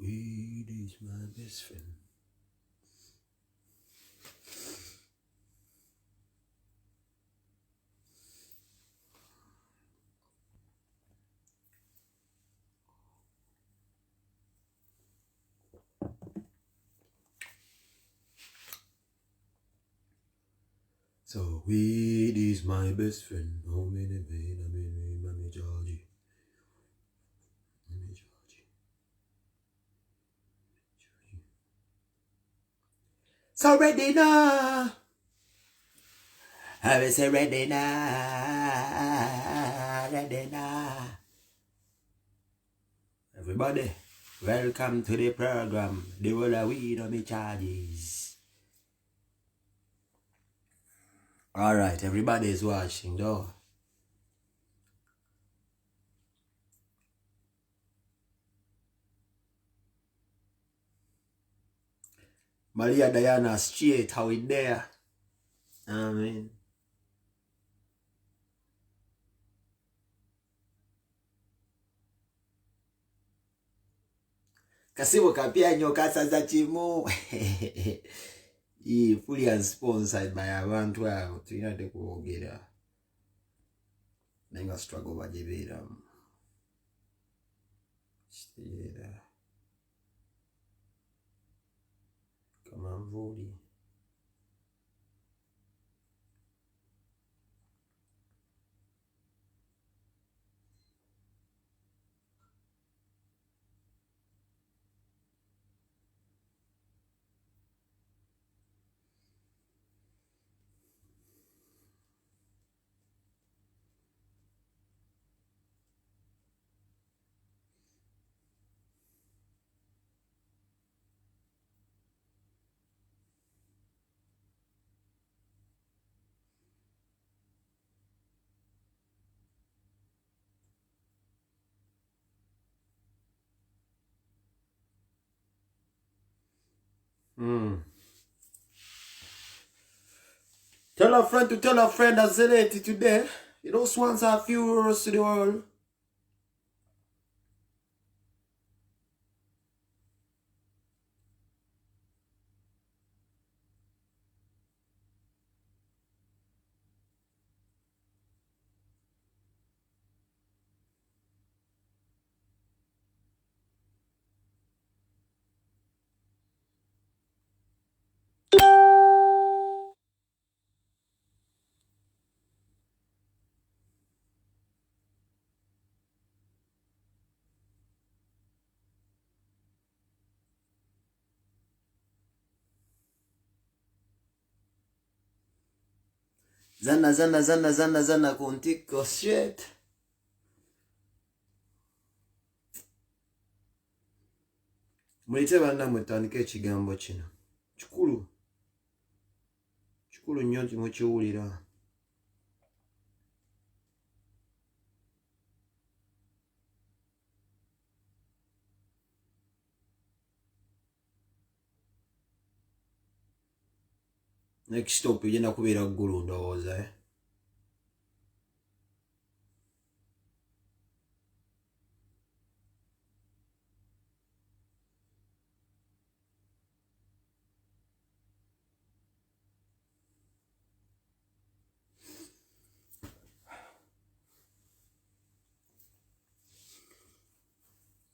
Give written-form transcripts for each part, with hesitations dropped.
weed is my best friend. So weed is my best friend. Oh, many, Georgie. So ready now. I will say ready now. Ready now. Everybody, welcome to the program. The world of weed on me charges. Alright, everybody is watching though. Maria Diana straight, how it there? Amen. Kasibo kapia nyoka sasa chimu. Fully unsponsored by abantu abo. Tuyinade kuogera. Nenga struggle bajibira. Stira. Kama mvuli. Tell a friend to tell a friend that's related today. You know, swans are few euros to the world. Zana kuntiko shit. Mulite bana mutandike ekigambo kino. Kikulu nnyo mukiwulira. Next stop yena kubeera ggulu ndowooza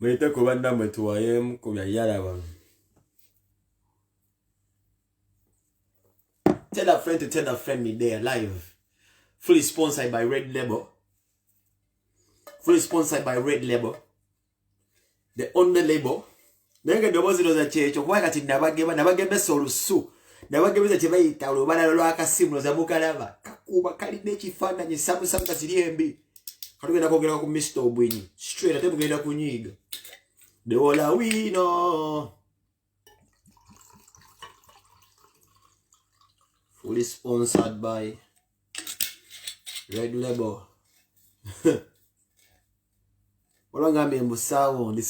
Mwite ku bannammwe tuwayemu ku byayalaba. Tell a friend to tell a friend me there live. Fully sponsored by Red Label. Fully sponsored by Red Label. The only label. Nenge dobozi za checho kwa kati nabagebe solusu. Nabagebe chebayita olubala lwakasimu za mukalaba. Kakuba kali nekifaananyi samu kasiriembi. Katugenda kwogera ku Mr. Obwinyi. Straight ate mugenda kunyiga. The Ola Wino. Fully sponsored by Red Label. Olwangambe mbu sound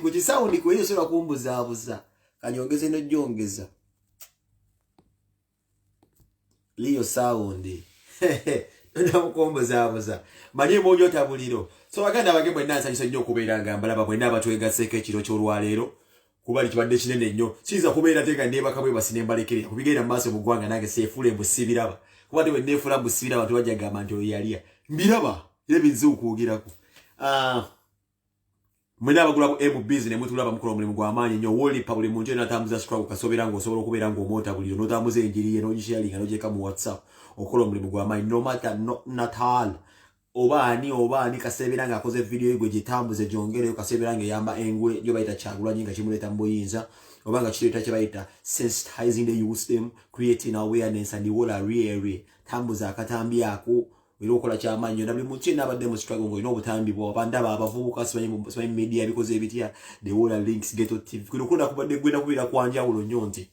kuki sound ku hiyo sura kumbuza kanyongeze no jongeza liyo sound ndo kumbuza manye monyo tabuliro so baganda bagemwe nansa nyo kubeera ngamba laba bwe naba twega seke kiro ky'olwalero kubali kibadde kinene nnyo kiza kubeera teka ndeba kabwe basinembalekere kubigenda maaso mu gwanga nange sefule mbusibiraba kubadde we nefula mbusibiraba tuwaja gamba nti oyalia mbiraba ebinzu kuogirako mwena abagula ku MBs ne mutulaba mukolo mulimu gwa amaanyi nnyo woli pa buli muntu enatambuza struggle kasobera ngo osobola okubeera ngo omota buliro notambuza enjiri ye n'ogisharinga n'ogyeka mu WhatsApp okola omulimu gwa amaanyi no matter not all obaani kasebera nga akoze video yegwe gitambuze jongere kasebera nga yamba engwe njo bayita Kyagulanyi nga kimuleta mboyinza obanga kireta kye bayita sensitizing the youth them creating awareness and the whole area tambuza akatambi ako wirokola kyamaanyi na buli muntu n'abadde mu struggle ngo ino obutambi bwo bandaba abavubuka simanyi media bikoze ebitya the whole links Ghetto TV kuno kubadde gwenda kubira kwanja ulo nyonti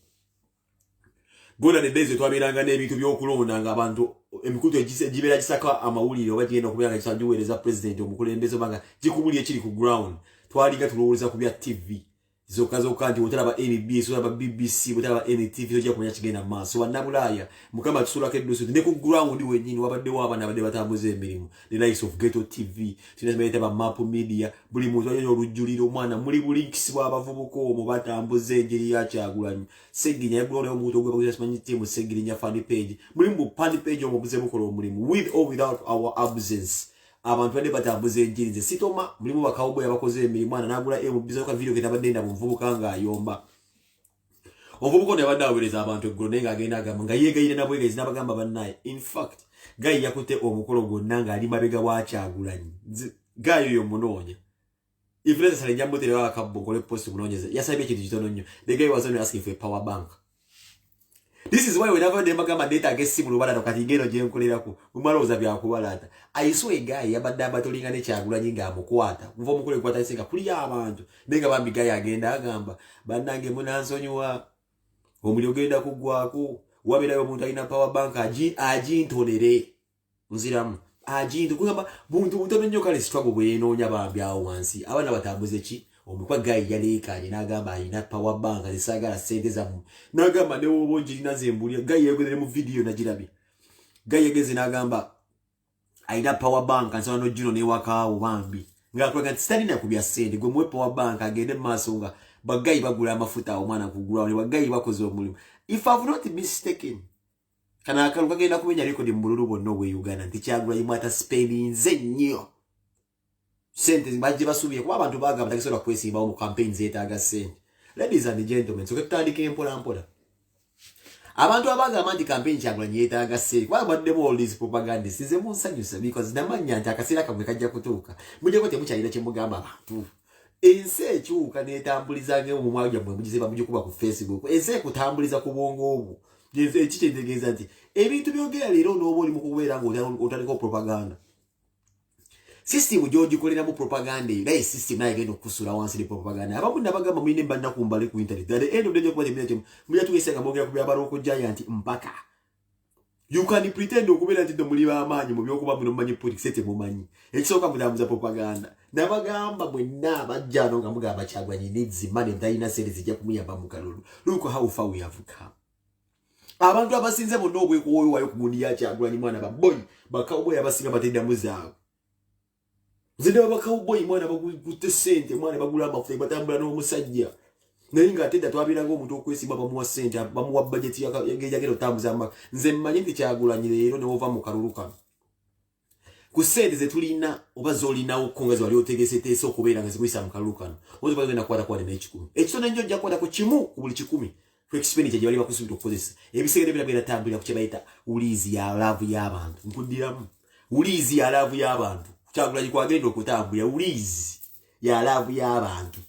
Gona ne days twabiranga n'ebintu by'okulonda nga abantu emikutu egibera kisaka amawulire oba genda kubiranga kisanjuwereza president omukulembeze banga gikubuli ekiri ku ground twaliga tulowoleza ku bya TV zoka nti otalaba NBS otalaba BBC otalaba NTV tojja kumanya kigenda maaso wannabulaya mukama tusulako eddusu ne ku ground wenyini wabadde wabana abadde batambuza emirimu the likes of Ghetto TV tunazimayita ba Map Media buli muntu ayo olujuliro omwana muli bulinks bw'abavubuka omwo batambuza enjiri ya Kyagulanyi Seginya yagulona omuntu ogwe bakusimanyi timu Seginya fan page muli mu fan page omubuze bukola omulimu with or without our absence abantu bade batambuza enjiri sitoma mulimu bakawubo yabakoze emirimu ana nagula MBs ka video ketabadde nda muvubuka nga ayomba ovubuko ne badawereza abantu eggulo nenga agenda agamba nga yegayire nabwe gazi nabagamba bannaye in fact gayi yakute omukolo gonna nga ali mabega wa Kyagulanyi gayo yo munonya ifreza sale njambo tere wa kabbo kole post munonyeze yasabye ekintu kitono nnyo the guy was only asking for a power bank. This is why whenever they magama data agesi mu lubala kati ngeno je nkolerako umaloza bya kubalata I saw a guy yabadde abatolinga ne Kyagulanyi nga amukwata kuva omukole kwata isenga kuli abantu nenga bambi guy agenda agamba bannange munansonyiwa omuli ogenda kugwako wabirayo omuntu alina power bank agintonere nziramu agintu kugamba buntu mutono nnyo kale struggle bwe yenoonya bambi awo wansi abana batambuze ki omukwa guy yaleekanye n'agamba alina power bank zisagala sente zamu n'agamba ne wobo njirina zembulya guy yegeze mu video nagirabye guy yegeze n'agamba alina power bank ansana no jino ne wakaawo bambi ngakwaga stalina kubya sente gwe muwe power bank agende maaso nga bagayi bagula amafuta omwana kugula ne bagayi bakoze omulimu if I've not mistaken kana akalu kagenda kumenya record mu bululu bonna obwe Uganda nti Kyagulanyi mwata spending nnyo sente baje basubiye kuba abantu bagamba takisobola kwesimba mu campaign zetaaga sente. Ladies and gentlemen, so ketandika empola mpola abantu abagamba nti campaign Kyagulanyi yetaaga sente kuba baddemu all these propaganda size munsanyusa because namanya nti akasira kamwe kajja kutuuka mujje ko temukyalira kye mugamba abantu ense ekyuka netambulizange mu mwajja mwe mugiziba mujje kuba ku Facebook ense kutambuliza ku bwongo obwo ekitegeeza nti ebintu byogera leero n'oba oli mu kubeera ng'otaliko propaganda system George kolera mu propaganda naye system naye genda okusula wansi ne propaganda abamu nabagamba mwine mbanda kumbale ku internet at the end of the day kwa temine mujja tugesenga mwogera ku byabaloko giant mpaka you can pretend okubeera nti muli b'amaanyi mu byokuba muno mumanyi politics mumanyi ekisooka mutambuza propaganda nabagamba mwenna abajjano nga mugamba Kyagulanyi needs money ndayina sente zijja kumuyamba mu kalulu look how far we have come. Abantu abasinze mu nobwe kuwoyo wayo kugundi ya Kyagulanyi mwana baboy bakawboy abasinga batenda muzaawo zinde bakawboy mwana bagute sente mwana bagula amafuta batambula n'omusajja naye nga atenda twabiraga omuntu okwesimba bamuwa sente bamuwa budget yagera otambuza amaka nze mmanyi nti Kyagulanyi leero ne wova mu kalulu kano ku sente ze tulina oba zolinawo konga wali otegese teso okubeera nga zikuyisa mu kalulu kano ozo bagenda kwata n'ekikumi ekitone nnyo ojja kwata ku kimu ku buli 10 ku expenditure gye bali bakusubira okukozesa ebisegere birabira tambulira ku kye bayita ulizi ya love y'abantu nkuddiramu ulizi ya love y'abantu Kyagulanyi kwagenda okutambulira ulizi ya love y'abantu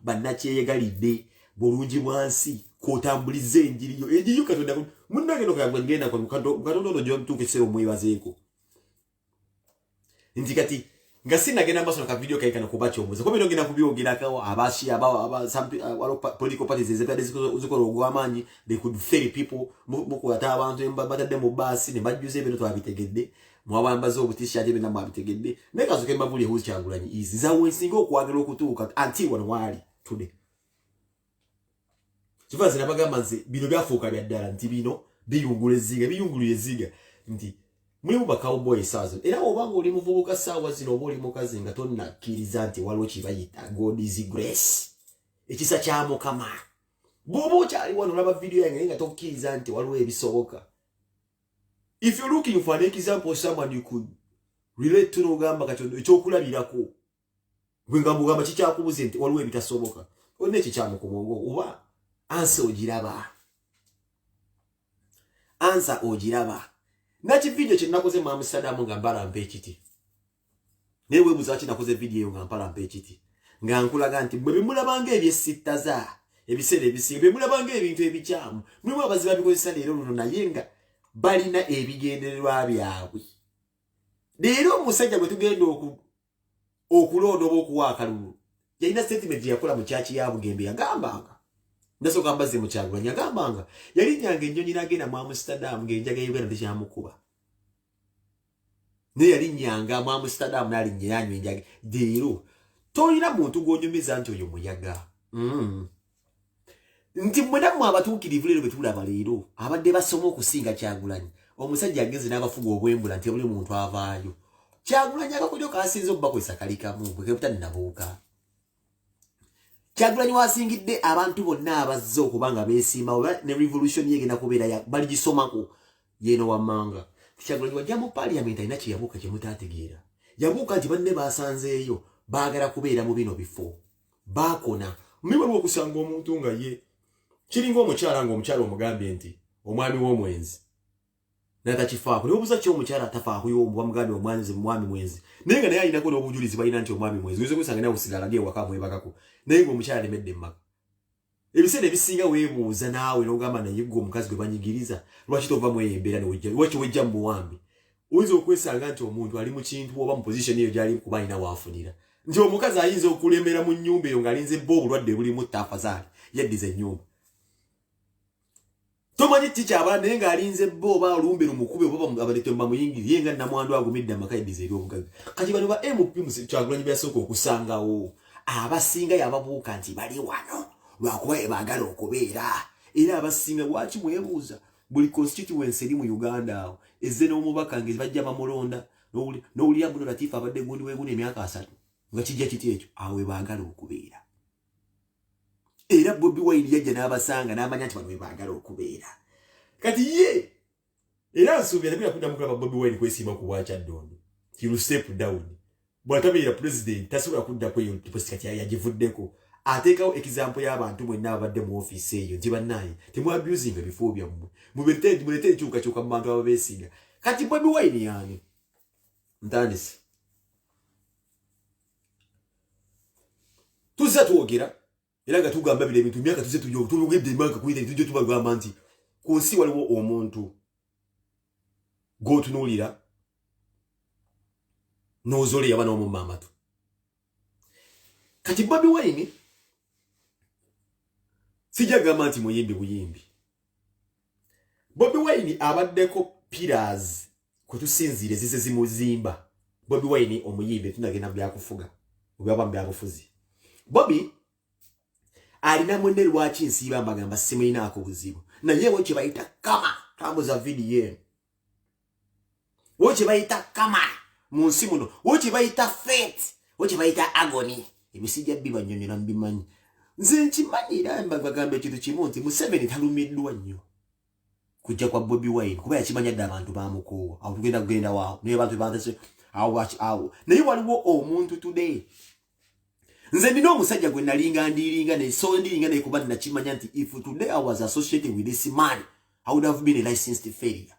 bannakyeyegalidde bulungi bwansi kotambulize enjiriyo Katonda munnange no kagenda kwa Katonda no jontuke sero mwebazeeko nti kati nga sinagenda maso ka video kaikana kubacho omuze ko binogenda kubyogera kawo abashi aba political parties ezepade zikoro ogwamanyi they could fail people muko ata abantu batadde mu basi ne bajuze ebintu twabitegedde mwabambaza obutisha ate bina mwabitegedde nekazuke mbavuli hu Kyagulanyi izi zawe singo okwagala okutuuka until one wali today kifaze nabagamba nze bino byafuuka bya ddala nti bino biyunguluye ziga nti mulimu bakawboy sazo era obanga oli muvubuka sawa zino oba oli mukazi nga tonnakkiriza nti waliwo kibayita God is grace ekisa kya Mukama bobo kyali wano laba video yange nga tokkiriza nti waliwo ebisoboka. If you're looking for an example of someone you could relate to n'ogamba kati ekyokulabirako gwenga mugamba kikyakubuze nti waliwo ebitasoboka olina ekikyamu ku mwongo oba ansa ogiraba naki video kye nakoze mu Amsterdam nga mbalampa ekiti naye weebuuza ki nakoze video eyo nga mpalampa ekiti nga nkulaga nti bwe bimulabanga ebyesittaza ebiseera ebisinga bwe mulabanga ebintu ebikyamu mulimu abaziba bikozesa leero luno naye nga balina ebigendererwa byabwe. Leero omusajja gwe tugenda okulonda oba okuwa akalulu yalina statement yakola mu kyaki ya Bugembe yagambanga ndasooka mbaze mu Kyagulanyi yagambanga yalinnyanga ennyonyi n'agenda mu Amsterdam ng'enjaga y'Uganda tekyamukuba naye yalinnyanga mu Amsterdam n'alinnya yanywa enjaga. Leero tolina muntu gw'onyumiza nti oyo muyaga nti mwenamu abatuukirivu leero betulaba leero abadde basoma okusinga Kyagulanyi. Omusajja agenze n'abafuga obwembula nti buli muntu avaayo. Kyagulanyi akakodyo kasinze okubakozesa kalikamu bwe butani nabuuka. Kyagulanyi wasingidde abantu bonna abazze okubanga beesimba oba ne revolution yegenda kubeera baligisomako yeno wammanga. Kyagulanyi wajja mu parliament alina kye yabuuka kye mutaategeera. Yabuuka nti banne baasanzeeyo baagala kubeera mu bino bifo baakona. Mmibaliwo okusanga omuntu nga ye kiringa omukyala ng'omukyala omugambye nti omwami w'omwenzi n'atakifaako naye obuuza ki omukyala atafaako y'omuba mugambye omwami mwenzi naye nga naye alinako n'obujulizi balina nti omwami mwenzi oyinza okusanga naye osigala ewaka mwebakako naye ng'omukyala alemedde emmaka. Ebiseera ebisinga weebuuza naawe n'ogamba naye gwe omukazi gwe banyigiriza lwaki tova mu eyo embeera lwaki wejja mu buwambi. Oyinza okwesanga nti omuntu ali mu kintu oba mu position eyo gy'ali kuba alina waafunira nti omukazi ayinza okulemera mu nnyumba eyo ng'alinze bba obulwadde bulimu tafazaali yaddiza ennyumba. Tomanyi tikyabala naye ng'alinze bba oba olumbe lumukube oba abalete bamuyingiri ye nga namwandu agumidde amaka yaddiza ebyobugagga. Kati bano ba MP Kyagulanyi byasooka okusangawo abasinga yababuuka nti bali wano lwakuba baagala okubeera era abasinga lwaki mwebuuza buli constituency eri mu Uganda awo ezze n'omubaka ngezi bajja bamulonda n'owulira muno Latifa abadde gundi weeguna emyaka 3 nga kijja kiti ekyo awo we baagala okubeera. Era Bobi Wine yajja n'abasanga n'amanya nti bano we baagala okubeera. Kati ye era nsuubira nabira kuddamu kulaba Bobi Wine kwesiima ku Bwakyaddondo he will step down. Bw'atabeera president tasobola kuddako eyo post kati yagivuddeko. Ateekawo example y'abantu mwenna abadde mu office eyo nti bannaye temwabusinga ebifo byammwe mulete enkyukakyuka mu bantu ababeesinga. Kati Bobi Wine yaani ntandise tuzza twogera era nga tugamba bino ebintu myaka tuzze tugedde emyaka kuyita tujja tubagamba nti ku nsi waliwo omuntu gw'otunuulira n'ozola yaba n'omumma amatu. Kati Bobi Wine sijja gamba nti muyimbi buyimbi. Bobi Wine abaddeko pillars kwe tusinziire zize zimuzimba. Bobi Wine omuyimbi tunagenda byakufuga obyaba byabufuzi. Bobi alina mwende lwaki nsiiba mbagamba simulinaako buzibu naye wo kye bayita kama tambuza video wo kye bayita kama mu nsi muno wo kye bayita fate wo kye bayita agony ebisijja bibanyonyola mbimanyi nze nkimanyira mbagamba ekintu kimu nti Museveni talumiddwa nnyo kujja kwa Bobi Wine kuba yakimanya dda abantu bamukoowa awo tugenda kugenda waawo naye abantu bantase awo naye waliwo omuntu today nze ndina omusajja gwe nalinga ndiringa ne so ndiringa ne kuba nakimanya nti if today I was associated with this man I would have been a licensed failure.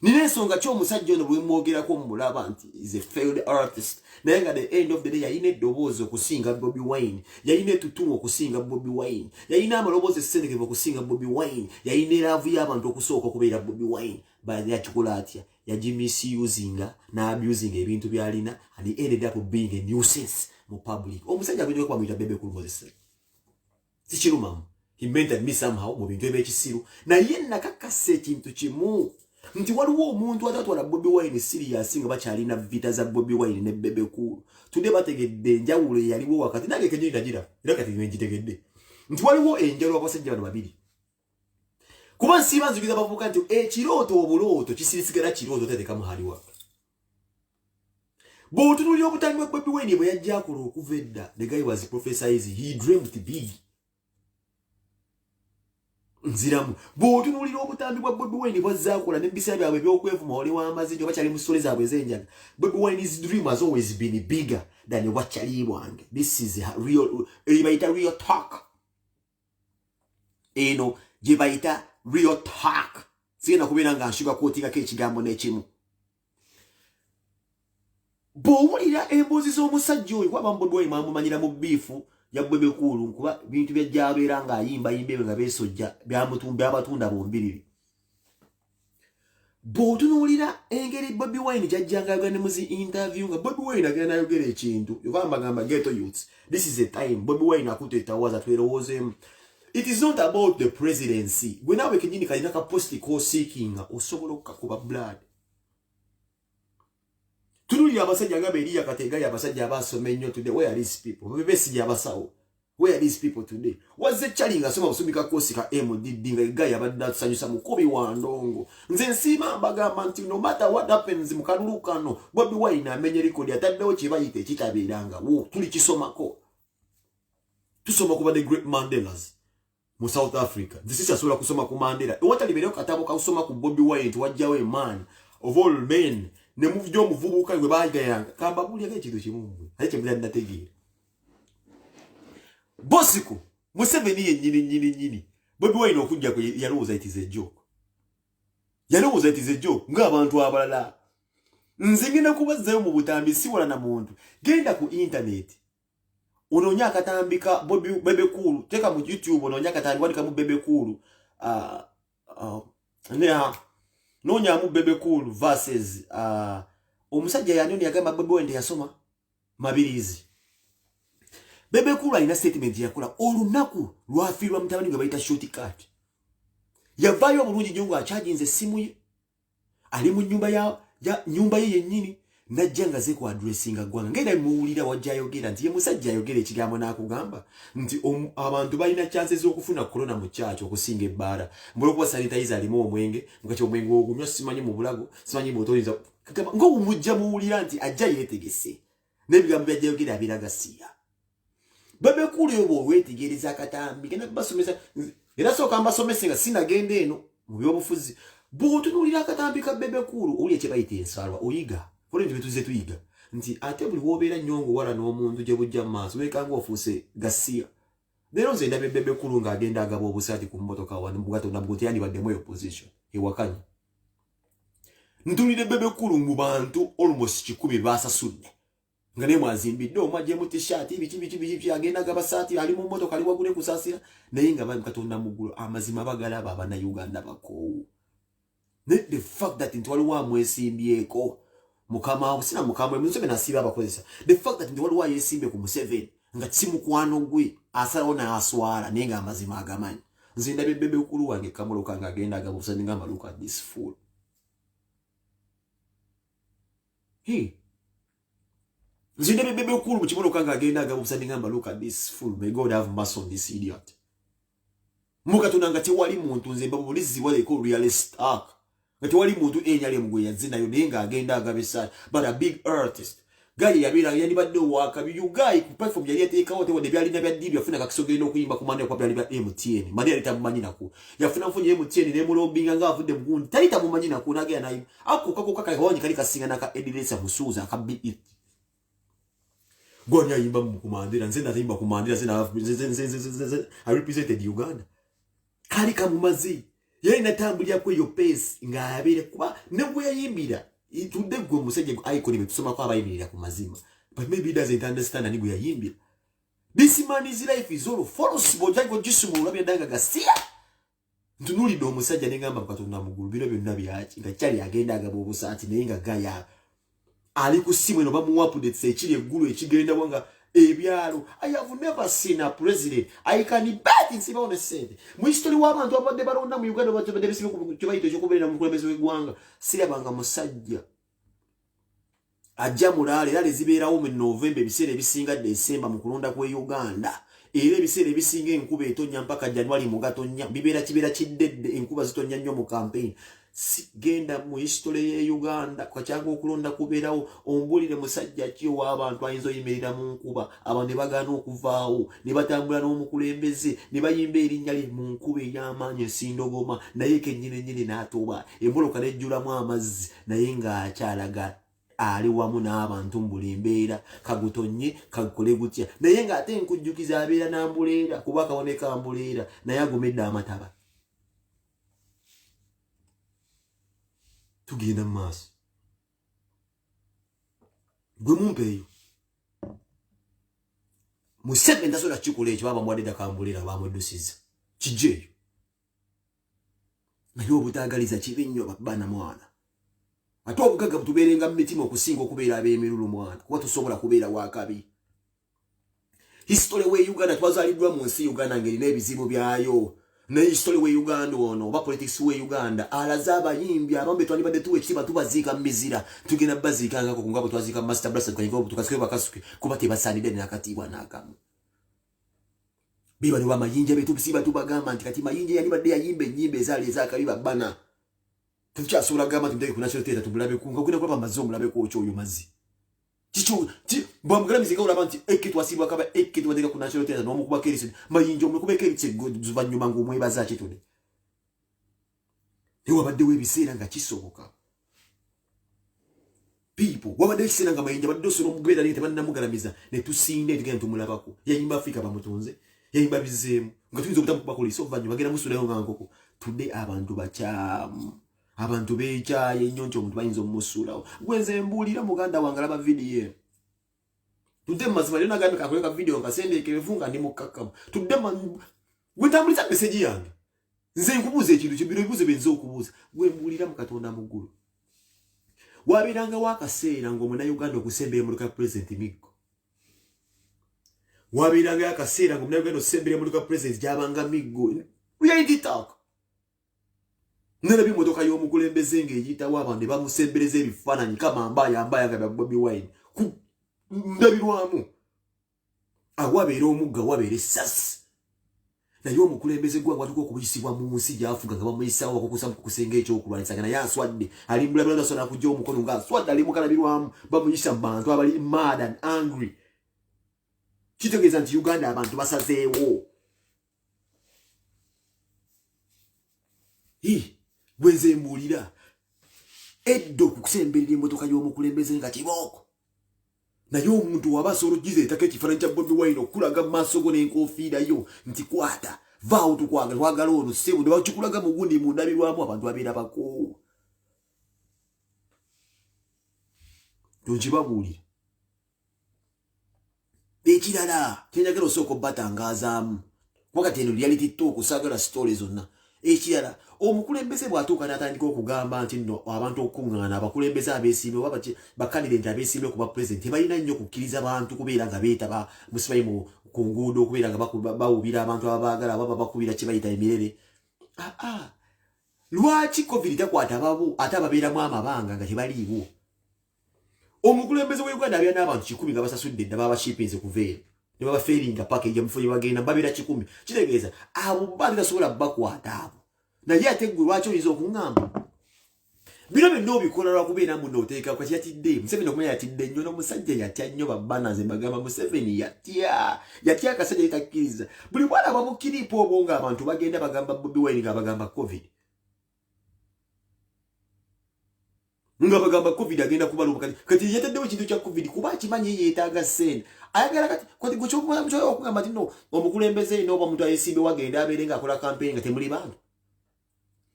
Nina ensonga ki omusajja ono bwe mwogerako mulaba nti is a failed artist naye nga the end of the day yalina eddoboozi okusinga Bobi Wine yalina etutumu okusinga Bobi Wine yalina amaloboozi essendekevu okusinga Bobi Wine yalina eraavu y'abantu okusooka okubeera Bobi Wine yakikola atya yagimisusinga n'abusinga ebintu byalina and he ended up being a nuisance mu public. Omusajja agenda okuba muyita Bebe Cool Moses sikirumamu he mentored me somehow mu bintu ebyekisiru naye nakakasa ekintu kimu nti waliwo omuntu atatwala Bobi Wine serious nga bakyalina vita za Bobi Wine ne Bebe Cool tudde bategedde enjawulo yaliwo wakati nange kenyo ndagira era kati ngitegedde nti waliwo enjawulo abasajja bano babiri kuba nsiba nzukiza bavuga nti ekirooto obulooto kisirisigala kirooto teteka muhaliwa Bo tunuli obutambi bwa Bobi Wine bwe yajja akola okuva edda. The guy was prophesizing. He dreamed big. Nziramu. Bo tunuli obutambi bwa Bobi Wine bwazza akola n'ebisa byabwe by'okwevuma oli w'amazinjo bakyali mu stories zaabwe ez'enjaga. Bobi Wine's dream has always been bigger than what Charlie wange. This is a real, real talk. Eno, jibaita real talk. Sigena kubira nga nshuka kwotika ke ekigambo n'ekimu. Bw'owulira emboozi z'omusajja oyo kwaba Bobi Wine mwamumanyira mu biifu ya Bebe Cool kuba bintu by'abeera ng'ayimba yimbe nga beesojja by'abatunda bombiriri. Bw'otunuulira engeri Bobi Wine gy'ajjanga ayogera mu zi interview nga Bobi Wine agenda ayogera ekintu yovambagamba ghetto youths. This is a time Bobi Wine akuteetawaza twerowoozemu. It is not about the presidency. Gwe naawe kenyini kalina ka posti k'osiikinga osobola okukakuba blood. Tunuli abasajja nga Beria Kategayi abasajja abasoma ennyo today. Where are these people? Bebesigye abasawo. Where are these people today? Wazze Charlie nga asoma busumika kosi ka MDD nga Gayi abadde atusanyusa mukubi wa ndongo. Nze nsiima mbagamba nti no matter what happens mu kalulu kano Bobi Wine amenye rekodi ataddewo kye bayita ekitabeeranga. Tuli kisomako. Tusoma kuba the great Mandelas mu South Africa. This is asobola kusoma ku Mandela. Ewatali bereo katabo ka kusoma ku Bobi Wine wajjawo a man of all men. Ne muvyo muvubuka gwe bagayanga kamba bulya ekintu kimu ate mbyanda nategeera Bosiku Museveni nyini Bobi Wine okujja ko yalowooza it is a joke ng'abantu abalala nzingina kubazzayo mu butambi siwala na muntu genda ku internet ononya akatambika Bebe Cool teka mu YouTube ononya akatambi wandika mu Bebe Cool nonya mu Bebe Cool versus omusajja yanoni yagamba Bobi Wine yasoma mabirizi. Bebe Cool alina statement yakola olunaku lwafiirwa mutabani gwe bayita shortcut. Yavaayo bulungi nnyo ng'akyajinze essimu ye ali mu nyumba ye yennyini najja ngaze ku addressinga ggwanga ngenda muwulira wajja ayogera nti ye musajja ayogera ekigambo n'akugamba nti abantu balina chances z'okufuna corona mu kyakyo okusinga ebbaala mbulokuba sanitizer alimu omwenge mukati omwenge ogumya simanyi mu bulago simanyi bw'otoyinza kagamba ng'omujja muwulira nti ajja yeetegese n'ebigambo byajja ayogera abiraga siya. Bebe Cool yo bw'oweetegereza akatambi genda kubasomesa era sooka mbasomese nga sinagenda eno mu byobufuzi bw'otunuulira akatambi ka Bebe Cool owulya kye bayita ensalwa oyiga. Kole tuze tuyiga nti ate buli wobeera nyongo wala n'omuntu gye bujja mu maaso weekanga ofuuse gasiya. Leero nze ndabye Bebe Cool ng'agenda agaba obusaati ku mmotoka wano mugato na bwoti yandibaddemu eyo position ewakanya. Ntunulire Bebe Cool mu bantu almost 10 baasasudde nga ne mwazimbidde omwa gye mu t-shirt biki agenda agaba saati ali mu mmotoka ali wagule kusaasira naye nga bali Katonda muggulu amazima bagalaba Abannayuganda bakoowu. The fact that nti waliwo amwesimbyeko mukama sina mukama Museveni asiba abakozesa. The fact that ndi waliwo yesimbe ku Museveni nga si mukwano gwe asalawo n'aswala naye nga amazima agamanyi. Nze ndabye Bebe Cool wange kamoloka nga agenda agaba obusaati nga look at this fool. Nze ndabye Bebe Cool mu kimoloka nga agenda agaba obusaati nga look at this fool. May God have mercy on this idiot. Mukatuna nga tewali muntu nze mbabulizibwa leko realist arc. Nga tewali muntu enyali mugwe yazinayo naye nga agenda agabisa but a big artist. Gali yabira yandibadde waka you guy ku platform yali yateekawo tewade byalina bya DB yafuna kakisogenda okuyimba ku mande kwa byali bya MTN. Mande yali tamumanyi nako. Yafuna mfunye MTN ne mulobinga nga avudde mugundi. Tali tamumanyi nako nagenda nayo. Ako kaka kawonyi kali kasinga naka Edilesa Musuza aka beat. Gonya yimba mu kumandira nze ndayimba ku mandira I represented Uganda. Kali kamumazi. Yeye natambulya kwe yo pace nga abere kuba nebwe yayimbira itudde gwe musajja icon betusoma kwa abayimbira ku mazima but maybe he doesn't understand ani gwe yayimbira. This man his life is all false bojago jisumu labya danga gasia ntunulidde omusajja nengamba Katonda mugulu biro byonna byaki nga kyali agenda agaba obusaati naye nga gaya ali ku simu eno bamu update ekiri eggulu ekigenda wanga ebyalo. I have never seen a president I can bet in Siba on the said mu history w'abantu abadde balonda mu Uganda batebadde bisibe ku kibaito ekyokubeera mu mukulembeze w'eggwanga sirabanga musajja ajja mulaale era zibeerawo mu November ebiseera ebisinga December mu kulonda kwe Uganda era ebiseera ebisinga enkuba etonnya mpaka January mu gatonnya bibeera kibeera kiddedde enkuba zitonnya nnyo mu campaign. genda mu history ye Uganda kwa changu okulonda kubeerawo ombulire musajja ki w'abantu ayinza oyimirira mu nkuba abantu ne bagaana okuvaawo ne batambula n'omukulembeze ne bayimba erinnya lye mu nkuba ey'amaanyi esindogoma naye kennyini n'atuuba emboloka nejjulamu amazzi naye ng'akyalaga ali wamu n'abantu mu buli mbeera kagutonye kagukole gutya naye ng'ate nkujjukiza abeera n'ambuleera kuba akaboneka ambuleera naye agumedde amataba. Tugenda mu maaso gwe mumpeeyo Museveni tasobola kikola ekyo baba mwadde dakambuleera bamweddusiza kijjeeyo naye obutaagaliza kibi nnyo baana mwana ate obugagga butubeerenga mu mitima okusinga okubeera ab'emirulu mwana kuba tusobola kubeera wakabi. History we Uganda twazaaliddwa mu nsi Uganda ng'erina ebizibu byayo na history we Uganda ono oba politics we Uganda alaza abayimbi abambe twandibadde tuwe ekitiibwa tubaziika mu mizira tugenda baziikangako ku ngabo twaziika mu master blast kanyiko tukasike bakasuke kuba tebasaanidde n'akatiibwa n'akamu. Biba ne bamayinja betu bisiba tubagamba nti kati mayinja yalibadde yayimba ennyimba ezaali ezakabiba bana tukyasobola gamba tumudde ku national theatre tubulabe ku nga guna kwa bamaze omulabe ko okyo oyo mazi chicho bamugala mizika olaba nti ekitwasibwa kaba ekitwadeka ku national theatre n'omukuba kerisi mayinja omukube kerisi zuvanyuma ng'omwebaza kitone ewa badde webiseera nga kisoboka people wabadde ekiseera nga mayinja badde osolo omugbeera ne tebannamugalamiza ne tusinde tugenda tumulabako yayimba Afrika bamutunze yayimba bizeemu nga tuyinza obutamukuba kulisa oluvannyuma bagenda musulayo nga nkoko tudde abantu bakyamu abantu beekyaye nnyo nti omuntu bayinza omusuulawo gwenze mbuulira muganda wange alaba vidiyo tudde mazima lyo nagambe kakoleka vidiyo nga sendeekerevu nga ndi mukkakkamu tudde gwetambuliza meseji yange nze nkubuuza ekintu kibiro ebibuuzo benza okubuuza gwe mbuulira mu Katonda mu ggulu wabeerangawo akaseera ng'omunnayuganda okusembera emmotoka ya Pulezidenti Miggo wabeerangayo akaseera ng'omunnayuganda okusembera emmotoka ya Pulezidenti gyabanga Miggo reality nalabye emmotoka y'omukulembeze ng'eyitawo abantu ne bamusembereza ebifaananyi kama mbayambaya nga bya Bobi Wine ndabirwamu awabeera omugga wabeera essasi naye omukulembeze gwanga watuka okuyisibwa mu nsi gy'afuga nga bamuyisawo wakukusa kusenga ekyokulwanyisa naye aswadde ali mbulabula asobola kujja omukono ng'aswadde ali mukalabirwamu bamuyisa mu bantu abali mad and angry kitegeeza nti Uganda abantu basazeewo bwenze mbuulira eddo kusemberera emmotoka y'omukulembeze nga kibooko naye omuntu waba asobola ogiza ettaka ekifaananyi kya Bobi Wine okulaga mu maaso go n'enkofiira yo nti kwata vaawo twagala ono ssebo ne bakikulaga mu gundi mu ndabirwamu abantu babeera bakoowa tonkibabuulira ekirala kyenjagala osooka obbatangaazaamu kuba kati eno reality talk osaagala story zonna ekirala omukulembeze bw'atuuka n'atandika okugamba nti nno abantu okuŋŋaana abakulembeze abeesimbe oba bakandidenti abeesimbe okuba pulezidenti tebalina nnyo okukkiriza bantu kubeera nga beetaba musibayi ku nguudo okubeera nga bawubira abantu ababaagala baba bakubira kye bayita emirere lwaki covid takwata babo ate ababeeramu amabanga nga tebaliiwo omukulembeze wa Uganda abeera n'abantu 100 nga basasudde edda babashipinze kuveera ne babafeeringa package mufo gye bagenda babeera 100 kitegeeza abo bali tasobola bakwata abo naye ate gwe lwaki oyinza okuŋŋamba bino byonna obikola lwakubeera muno oteeka kwaki yatidde Museveni okumanya yatidde nnyo n'omusajja yatya nnyo babbanaze mbagamba Museveni yatya akasajja yetakkiriza buli bwana bamukiriipa obwo ng'abantu bagenda bagamba Bobi Wine nga bagamba covid nga bagamba covid agenda kubalumba kati yataddewo ekintu kya covid kuba akimanyi yeetaaga ssente ayagala kati kyokumanyi okugamba ti no omukulembeze n'oba omuntu ayesimbe wagenda abeere ng'akola kampeni nga temuli bantu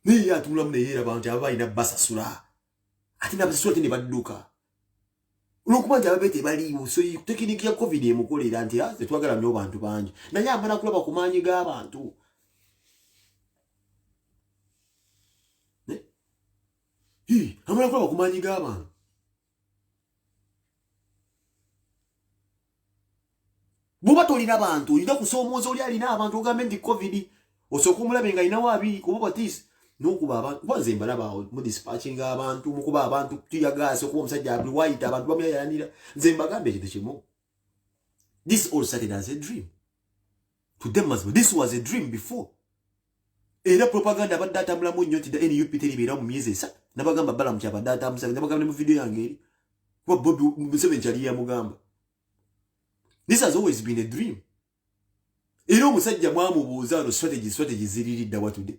naye atunulamu neyeeraba nti aba balina basasula ate nabasasula te ne badduka olwokuba nti ababe tebaliiwo so tekiniki ya covid emukolera nti tetwagala nnyo bantu bangi naye amala kulaba ku maanyi g'abantu amala kulaba ku maanyi g'abantu bw'oba tolina bantu olina kusoomooza oli alina abantu ogambe nti covid osooka omulabe nga alinawo 2 kuba batisi n'okuba abantu kuba nze mbalaba mu dispatching abantu mukuba abantu tuyagaase okuba omusajja abuli wayita abantu bamuyayalanira nze mbagambe ekintu kimu this all started as a dream to them mazima this was a dream before Era propaganda abadde atambulamu nnyo nti NUP teribeera mu myezi esatu nabagamba bala mukyaba abadde atambuza nabagamba ne mu video yange eri kuba Bobi Museveni kyali yamugamba. This has always been a dream. Era omusajja mwamubuuza no strategy ziriridda watude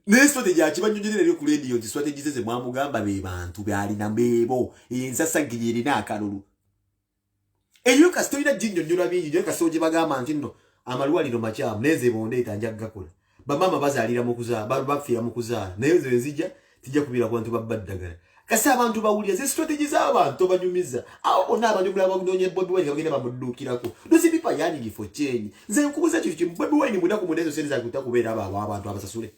ne strategy akibanyongerera eri ku radio nti strategy ze mwamugamba be bantu byalina mbeebo ensasa girina akalulu eyo kasitoira jinjo nyola bingi nyo kasoje bagamba nti nno amalwaliro makyamu neze bonde etanja gakola bamama bazalira mu kuzaala bafira mu kuzaala naye zo ezija tijja kubira ku bantu babaddagala kasa abantu bawulira ze strategy z'abantu banyumiza awo bonna abantu bulaba kunonye Bobi Wine bagenda bamuddukirako those people yearning for change nze nkubuza kintu kimu Bobi Wine mudaku munezo senza kutakubeera abantu abasasule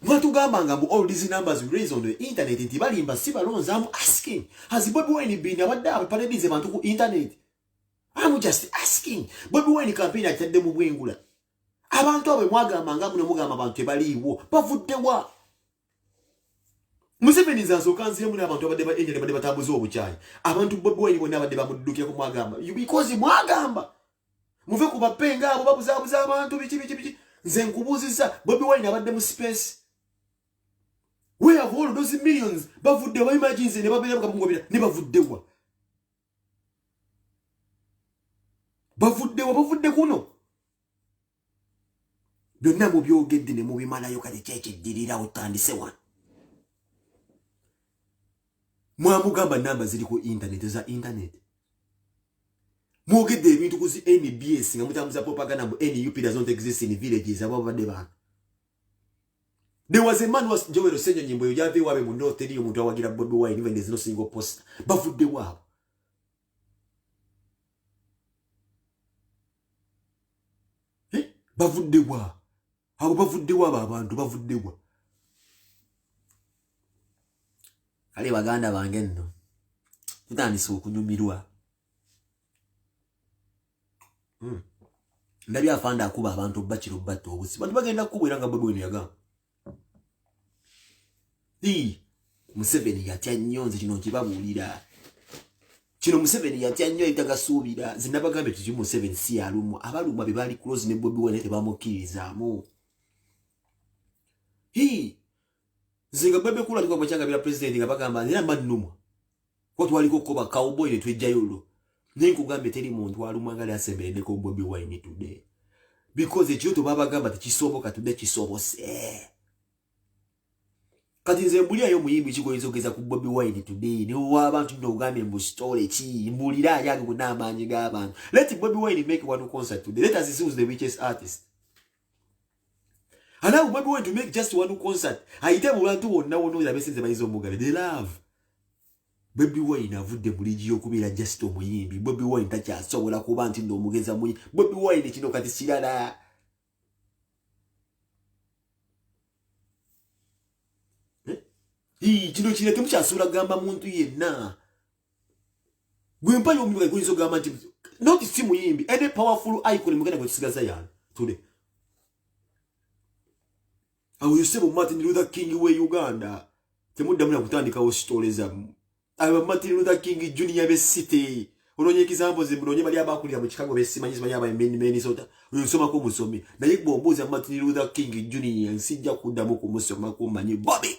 Watugamba nga all these numbers we raise on the internet nti balimba si balonza. I'm asking, has Bobi Wine been abadde paradize bantu ku internet? I'm just asking. Bobi Wine campaign atadde mu bwengula. Abantu abe mwagamba nga muno mugamba abantu ebaliiwo bavudde wa? Museveni zasoka nzire mu abantu abadde ba engine badde batambuza obukyayi. Abantu Bobi Wine bonna abadde bamuddukira ku mwagamba. Because mwagamba. Muve ku bapenga abo babuzabuza abantu biki. Nze nkubuzisa Bobi Wine abadde mu space. We have all those millions bavudde wa imagines ne babere bakabungobira ne bavudde wa. Bavudde kuno. Byonna mu byogedde ne mu bimalayo kati kyekiddirira otandise wa. Mwamugamba namba ziri ku internet za internet. Mwogedde ebintu ku NBS nga mutambuza propaganda mu NUP doesn't exist in villages abo badde ba. There was a man was Joel Osenyo nyimbo yo yave wabe mu north eri omuntu awagira Bobi Wine even there's no single poster. Bavudde wa. Bavudde wa. Abo bavudde wa abantu bavudde wa. Kale baganda bange nno. Tutandise okunyumirwa. Ndabi afanda akuba abantu bakiro batto obusi. Bantu bagenda kubwera nga Bobi Wine yagamba. Museveni yatya nnyo nze kino nkibabulira. Kino Museveni yatya nnyo itagasuubira. Zinabagambe tuki Museveni si alumu. Abalumwa be bali close ne Bobi Wine tebamukkirizamu. Zinga bebe kula tukwa mwachanga bila president nga bagamba nina mannumwa. Kwa twaliko koba cowboy ne twejjayolo. Ninkugambe teri muntu alumwa ngali asembere ko Bobi Wine today. Because ekyoto babagamba tekisoboka today kisobose. Kati nze mbulira yo muyimbi kigoyezogeza ku Bobi Wine today ne wabantu ndo ugambe mbu story ki mbulira yange kunamanyi g'abantu. Let Bobi Wine make one concert today. Let us see who's the richest artist. Allow Bobi Wine to make just one concert. Aite mu bantu wonna wono ya besenze bayizo mugabe. They love. Bobi Wine avudde buliji okubira just omuyimbi. Bobi Wine takyasobola kuba nti ndo omugeza muyi. Bobi Wine kino kati sirala. Kino kireke mukyasula gamba muntu yenna. Gwe mpayo omuyiga goyizo gamba nti not si muyimbi. Any powerful icon mugenda kwesigaza yana. Today. Awo Yosebo Martin Luther King we Uganda. Temudda muna kutandikawo stories zamu. Awo Martin Luther King Junior be city. Olonye example zimulonye bali abakulira mu Chicago be simanyi simanyi aba Minnesota. Uyosoma ko musomi. Naye gbombuza Martin Luther King Junior nsijja kuddamu ku musoma ko manyi Bobby.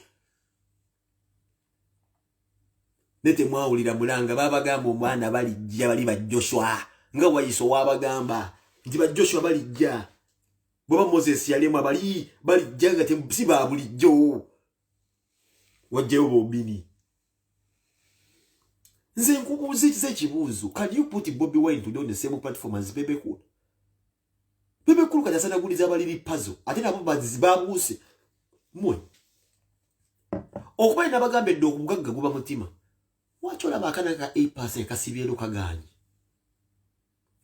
Nete mwawulira mulanga babagamba omwana balijja bali ba Joshua. Nga wayiso wabagamba. Nti ba Joshua balijja. Baba Moses yalema bali jaga temsiba bulijjo wajjeyo bobini nze nkubuuza kibuuzo. Can you put Bobi Wine today on the same platform as Bebe Cool? Bebe Cool kati asanaguliza baliri puzzle ate nabo bazibabuse mwe okuba nabagambe ddo okugagga guba mutima wachola bakana ka 8% kasibyero kaganyi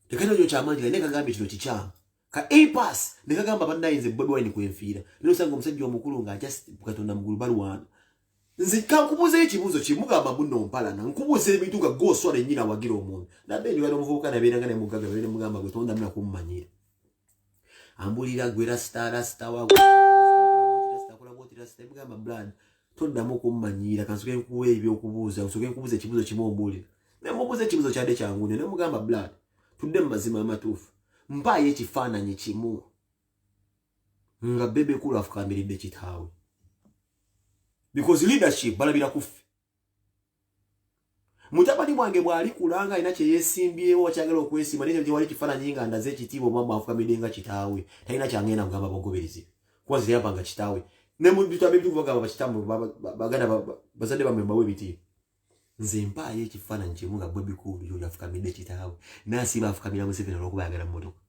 tekano nyo kyamanyi ne kagambe kino kikyama ka A-pass nekagamba bandayize Bobi Wine kwenfiira lero sanga omusajja omukulu nga just bukatonda mugulu balwana nze kankubuza ekibuzo kimugamba bunno mpalana nkubuza ebintu nga goswala nyina wagira omuntu nabbe ni wali omuvubuka nabeeranga ne mugaga bene mugamba gwe tonda mna kummanyira ambulira gwe rasta wa kola boti rasta mugamba blood tonda mu kummanyira kansuke nkuwe ebyokubuuza nsuke nkubuza ekibuzo kimu ombulira ne mubuza ekibuzo kyade kyangu ne mugamba blood tudde mu mazima amatuufu mpaye ekifaananyi kimu nga bebe kulu afukamiridde kitaawe. Because leadership balabira kuffe. Mutabani mwange bwali kulanga ina kye yesimbyewo wakyagala okwesimba n'ekyo kye wali kifaananyi nga ndaze ekitiibwa omwama afukamiridde nga kitaawe talina kyangenda mugamba bogoberezi kuba zirayambanga kitaawe ne mu bitabe bituvuga bakitambo baganda bazadde bamwe bawe biti nze mpaayo ekifaananyi kimu nga bwe bikulu yo yafukamidde kitaawe n'asiba afukamira Museveni olw'okuba ayagala mmotoka.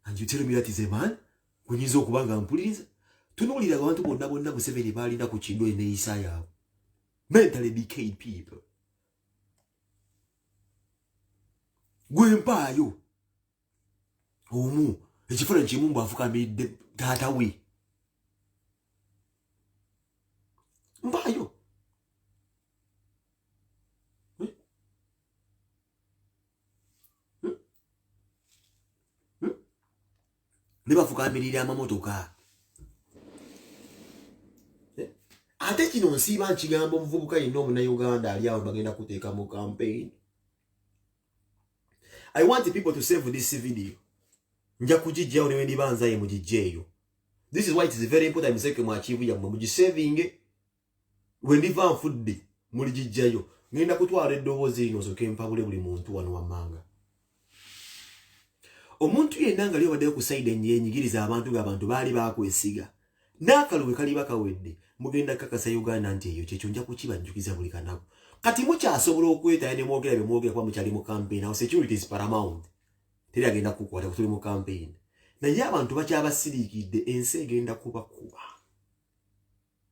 And you tell me that is a man kunyiza okuba nga mpuliriza tunuulira abantu bonna Museveni baalina ku kindo eneeyisa yaabwe. Mentally decayed people. Gwempaayo omu ekifaananyi kimu mbu afukamidde taata we. Mpaayo ne bafukamirira amamotoka. Ate kino nsiiba nkigambo omuvubuka yenna omunnayuganda ali awo bagenda kuteeka mu campaign. I want people to save this video. Nja kugijjawo ne wendiba nzaye mugijjeeyo. This is why it is very important museke mwachivu yammwe mugisaving. Wendiva nfudde muligijjayo. Ngenda kutwala eddoboozi lino soke mpabule buli muntu wano wammanga. Omuntu yenna nga liobaddeyo ku side enyigiriza abantu ng'abantu baali bakwesiga. N'akaluwe kali bakawedde. Mugenda kakasa Uganda nti eyo kyekyo nja kukibajjukiza buli kanaku. Kati mukyasobola okwetaya ne mwogera bye mwogera kuba mukyali mu campaign. Awo security is paramount. Teri agenda kukwata kutuli mu campaign. Naye abantu bakyabasiriikidde ensi egenda kubakuba.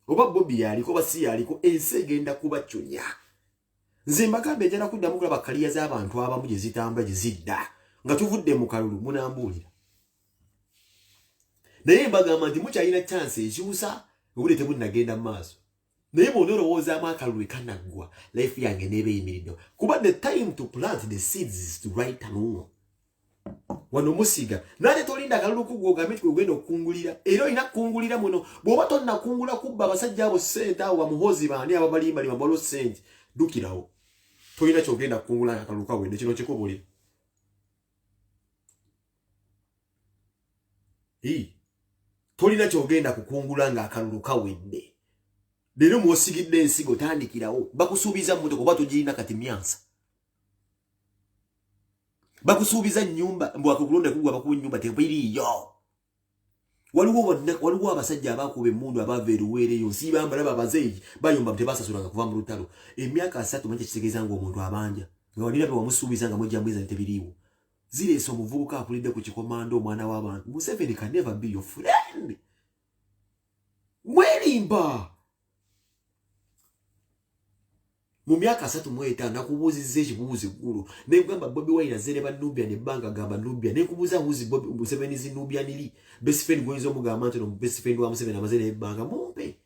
Oba Bobby yaliko basi yaliko ensi egenda kubacunya. Nze mbagambe njala kuddamu kulaba kaliya z'abantu abamu gye zitambula gye zidda. Nga tuvudde mu kalulu munambuulira. Naye mbagamba nti mukyalina chance ekyusa obudde tebunnagenda mu maaso. Naye bw'onoolowoozaamu akalulu kanaggwa life yange neeba eyimiriddewo. Kuba the time to plant the seeds is right now. Wano musiga nate tolinda akalulu kuggwa ogambe nti ogenda okukungulira. Era olina kukungulira muno bw'oba tonnakungula kubba abasajja abo ssente awo bamuhoozi bani ababalimbalima balo ssente ddukirawo. Tolina kyogenda kukungula akalulu kawedde kino kikubulira. Tolina kyogenda kukungula nga akalulu kawedde. Leero mwosigidde ensigo tandikirawo. Bakusuubiza mmotoka oba togirina kati myansa. Bakusuubiza nnyumba mbw akakulonda kugwa bakuwa ennyumba tebiriiyo. Waliwo abasajja abakuba emmundu abava eruweero eyo nsi bambalaba abazeeyi bayomba tebasasulanga kuva mu lutalo. Emyaka 3 manje kitegeeza ng'omuntu abanja nga walina bwe wamusuubiza nga mwejja mbweza tebiriiwo. Zireese omuvubuka akulidde ku kikomando omwana w'abantu. Museveni can never be your friend. Mwerimba. Mu myaka 3 mu 5 nakubuuzizza ekibuuzo eggulu. Ne ngamba Bobby Wine azze ne Nubia ne banga gamba Nubia. Ne nkubuuza wuzi Bobby Museveni zi Nubia nili. Best friend gwenzo omugamba nti no best friend wa Museveni amaze ne banga mumpe.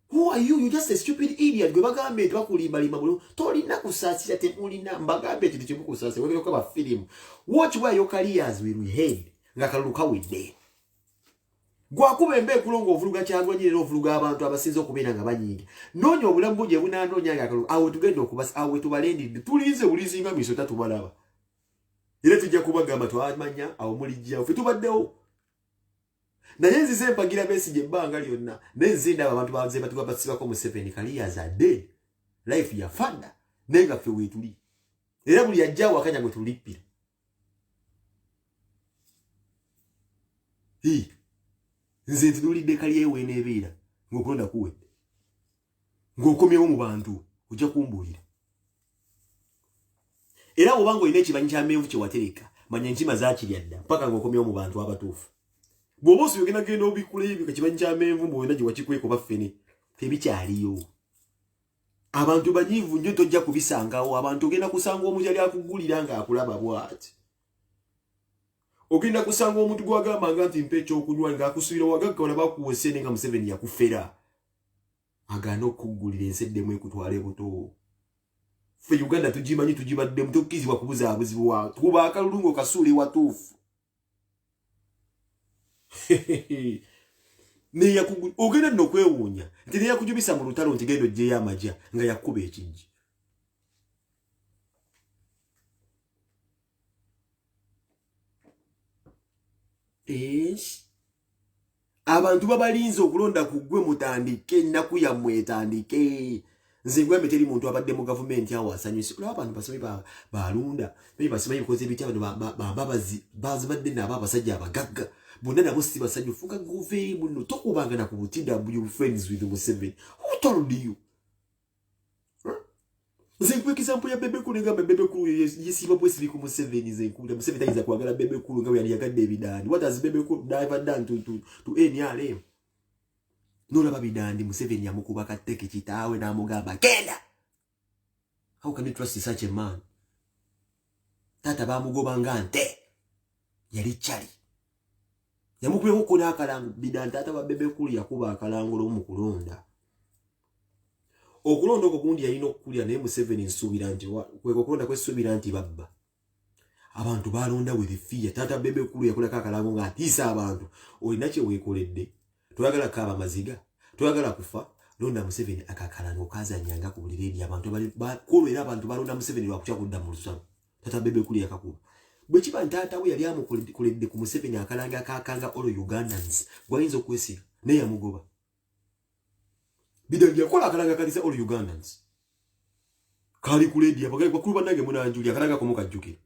Who are you? You just a stupid idiot. Gwe bagambe nti bakulimbalima bulu. Tolina kusaasira temulina. Mbagambe nti temukusaasira. Wegera okaba film. Watch where your careers will head. Nga kalulu kawedde. Gwakuba embe kulongo ovuluga kyagwa nyine ovuluga abantu abasinze okubeera nga banyingi. Noonya obulamu buje bunanoonya nga kalulu. Awo tugenda okubasa awo tubalendidde. Tulinze bulizinga miso tatubalaba. Era tujja kubagamba twamanya awo mulijja. Ffe tubaddewo. Naye nzize mpagira Besigye ebbanga lyonna nenzinda abantu baze batuga basibako Museveni careers are dead. Life ya fanda nenga ffe weetuli. Era buli ajja wakanya gwe tulippira. Nze ntulidde kaliya ewe n'ebeera ng'okulonda kuwedde. Ng'okomyewo mu bantu ojja kumbuulira. Era bw'obanga olina ekibanyi ky'amenvu kye watereka manya enkima zaakirya dda mpaka ng'okomyewo mu bantu abatuufu. Bw'oba osibye genda obikula ebyo kakibanyi ky'amenvu mbw'olina gye wakikweka oba ffene tebikyaliyo. Abantu banyiivu nnyo tojja kubisangawo. Abantu ogenda kusanga omuntu yali akugulira ng'akulaba bw'ati. Ogenda kusanga omuntu gwagambanga nti mpa ekyokunywa ng'akusuubira wagaggawala bakuwa essente nga Museveni yakufera. Agaana okukugulira ensi eddemu ekutwala buto. Ffe Uganda tugimanyi tugibaddemu tokkizibwa kubuzaabuzibu wa kuba akalulu ng'okasuula watuufu. Ogenda nno okwewuunya nti neyakujubisa mu lutalo nti genda oggyeyo amagya nga yakuba ekijji. abantu babalinze okulonda kugwe mutandike naku yammwe etandike nze ngwembe teri muntu abadde mu gavumenti awo asanyusi kulaba abantu basomi balunda basimanyi bikoze ebiti abantu bazibadde nabo abasajja abagagga bonna nabo si basanyufu nga guve muno tokubangana ku butinda you friends with Museveni. Who told you? Nze nkwe example ya bebe kulu nga bebe kulu yesiba bwesi ku Museveni nze nkula Museveni tayiza kwagala bebe kulu nga yali yagadde ebidani. What has bebe kulu ever done to NRM? Nola babidandi Museveni yamukuba kateke kitaawe namugamba genda. How can you trust such a man? Tata bamugoba ngante yali chali. Yamukubye okona akalango bidandi tata ba bebe kulu yakuba akalango mu kulonda. Okulonda okugundi yalina okukulya naye Museveni nsuubira nti kweko kulonda kwesuubira nti babba. Abantu balonda with fear. Tata bebe kulu yakolako akalango nga atiisa abantu. Olina kye weekoledde. Toyagala kaba maziga. Toyagala kufa. Londa Museveni akakalango kazanyanga ku buli reedi abantu bakulu era abantu balonda Museveni lwakutya kudda mu lusalo. Tata bebe kulu yakakuba. Bwe kiba ntaata we yali amukoledde ku Museveni akalanga akakanga all Ugandans. Gwayinza okwesiga naye yamugoba. Bidandi yakola akalanga kalisa all Ugandans. Kali ku reedi abagai bakulu banange munanjuli akalanga komukajjukira.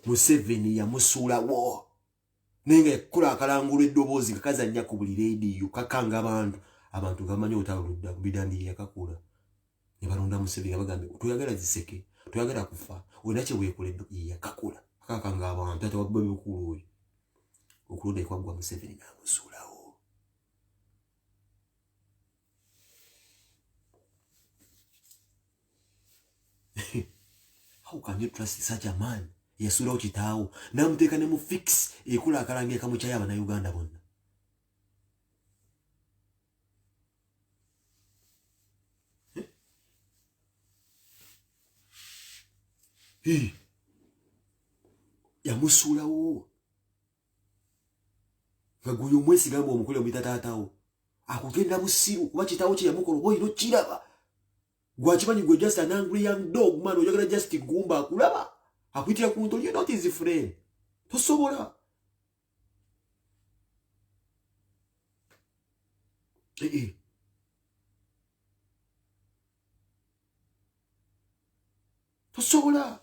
Museveni yamusuula wo. Nenge kula akalangulo eddoboozi kakazanya ku buli radio kakanga abantu gamanyi otaludda bidandi yakakula. Ne balonda Museveni abagambe tuyagala ziseke tuyagala kufa olina kye weekoledde yakakula kakanga abantu tata wabbe bukulu okulonda ekwagwa Museveni n'amusuulawo. How can you trust such a man? Yasula okitaawo namuteeka ne mu fix ekula akalange kamukyaya abana Uganda bonna. Yamusuulawo nga guyo mwesigambo omukole omuyita taataawo akugenda busiru kuba kitaawo kye yamukola oba olina okiraba. Gwakimanyi gwe just an angry young dog man oyagala just gumba akulaba akwitira ku muntu you're not his friend. Tosobola. Tosobola.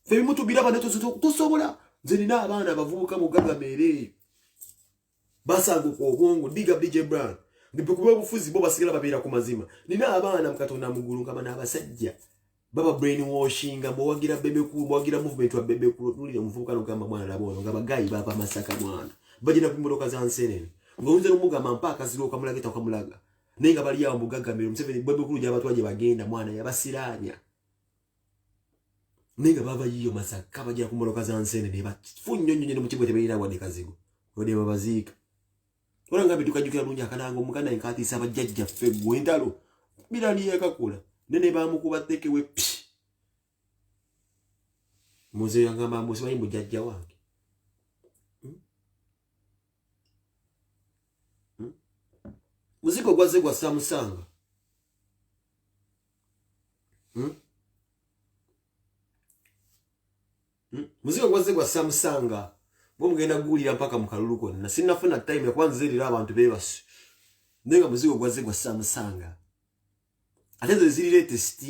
Fe mutu bilaba ne tosobola. Nze nina abaana abavubuka mu Gagamere. Basango ku obwongo big up DJ Brown. Ndikuba obufuzi bo basigala babeera ku mazima. Nina abaana mukatona mugulu kama n'abasajja. Baba brainwashing mbo wagira bebe ku wagira movement wa bebe ku nulira muvubuka n'ogamba mwana labono nga bagayi baba Masaka mwana. Bagina ku mboloka za nsenene. Ng'onze n'omugamba mpaka ziro kamulageta kamulaga. Nenga bali yawo mu Gagamere Museveni bebe ku lya batwaje bagenda mwana yabasiranya. Nenga baba yiyo Masaka bagira ku mboloka za nsenene bafunyo nyonyo mu kibwe tebeera wadde kazigo. Ode babazika. Ora ngabe tukajukira lunya kanango mukana enkati saba jajja ffe gwendalo birani yakakula nene bamukuba tekewe pshi muze yangamba musibayi mujajja wange muziko gwaze gwa Samusanga muziko gwaze gwa Samusanga bomugenda gulira mpaka mukaluluko na sinafuna time ya kwanza zirira abantu bebasi nenga muzigo gwaze gwa Samusanga ateze zirire test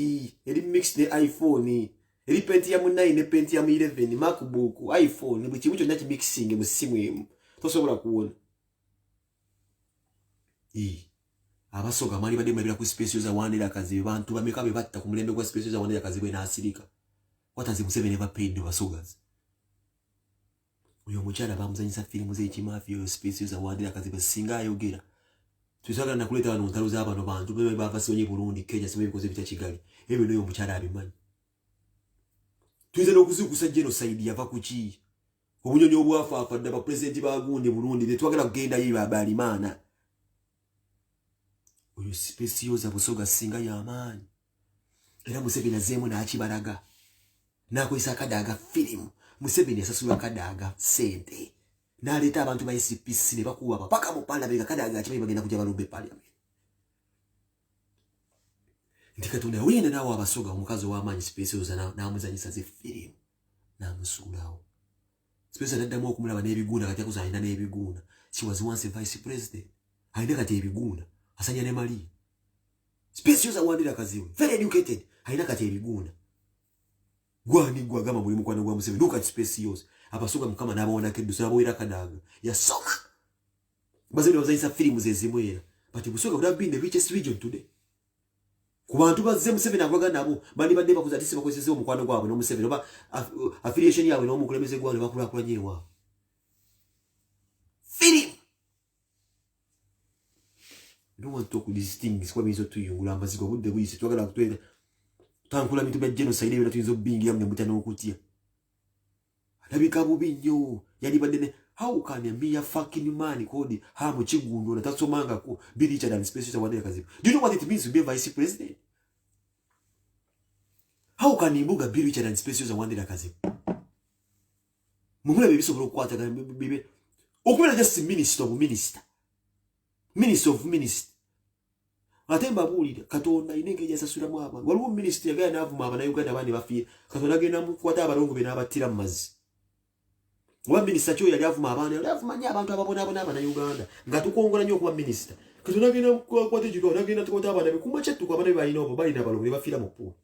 eri mixed ne iPhone eri Pentium 9 ne Pentium 11 MacBook iPhone bwe kimucho naki mixing mu simu emu tosobola kuona abasoga mali bade mabira ku space za wandira kazi bantu bameka be batta ku mulembe kwa space za wandira kazi bwe na asirika what has Museveni never paid the basogas. Uyo mchana bamuzanyisa filmu z'ekimafia space za wandira kazi basinga ayogera tusaga na kuleta abantu ntaluza abantu bantu bebe bava sonye Burundi Kenya sibe bikoze bita Kigali ebe noyo mchana abimanyi tuize nokuzukusa genocide yava kuki obunyonyo obwafa afadde ba president bagundi Burundi betwagala kugenda yiba balimana uyo space yoza busoga singa ya amani era Museveni azemu na akibaraga nako isakadaga film Museveni asasula kadaga sente naleta abantu ba SPC ne bakuwa paka mu parliament kadaga kibaye bagenda kujja balumbe parliament ndikatunda wina nawo abasoga omukazi wa manyi space oza na amuzanyisa ze film namusulawo Spencer naddamu okumulaba n'ebiguuna kati akuza alina n'ebiguuna she was once a vice president alina kati ebiguuna asanya ne mali Spencer awandira kaziwe very educated alina kati ebiguuna gwani gwagama mulimu kwa ngwa Museveni look at Spencer abasuga mukama n'abawona keddusa abawera kadaga yasoma bazeli bazayisa films ezimwera but Busoga would have been the richest region today kubantu bazze Museveni agwaga nabo bali badde bakuza tisi bakozese omukwano gwabwe no Museveni oba affiliation yawe no mukulembeze gwabwe bakula nyewa film don't want to distinguish kwa mizo tuyungula ambazigo budde buyise twagala kutwega tankula mitu bya genocide ebyo tuyinzo bingi yamne mutana okutia alabika bubi nnyo yali badde how can a mere fucking man called Hamu Chigundo na tatsomanga ko be richer than Spencer Wandera Kazibu? Do you know what it means to be a vice president? How can Imbuga be richer than Spencer Wandera Kazibu? Mumula bebi sobolo kwata bebe. Okumela just minister of minister. Minister of minister. Atemba bulira Katonda inenge yasasura mwaba. Waliwo minister yagaya navu mwaba na Uganda bani bafie. Katonda genda mukwata abalongo bena abatira mazi. Wa minister cyo yali avuma abana yali avuma nya abantu ababona abana Uganda nga tukongola nyo kuba minister Katonda genda kwate jiko nagenda tukota abana bikuma cyetu kwa abana bayino obo bali nabalongo ne bafira mu po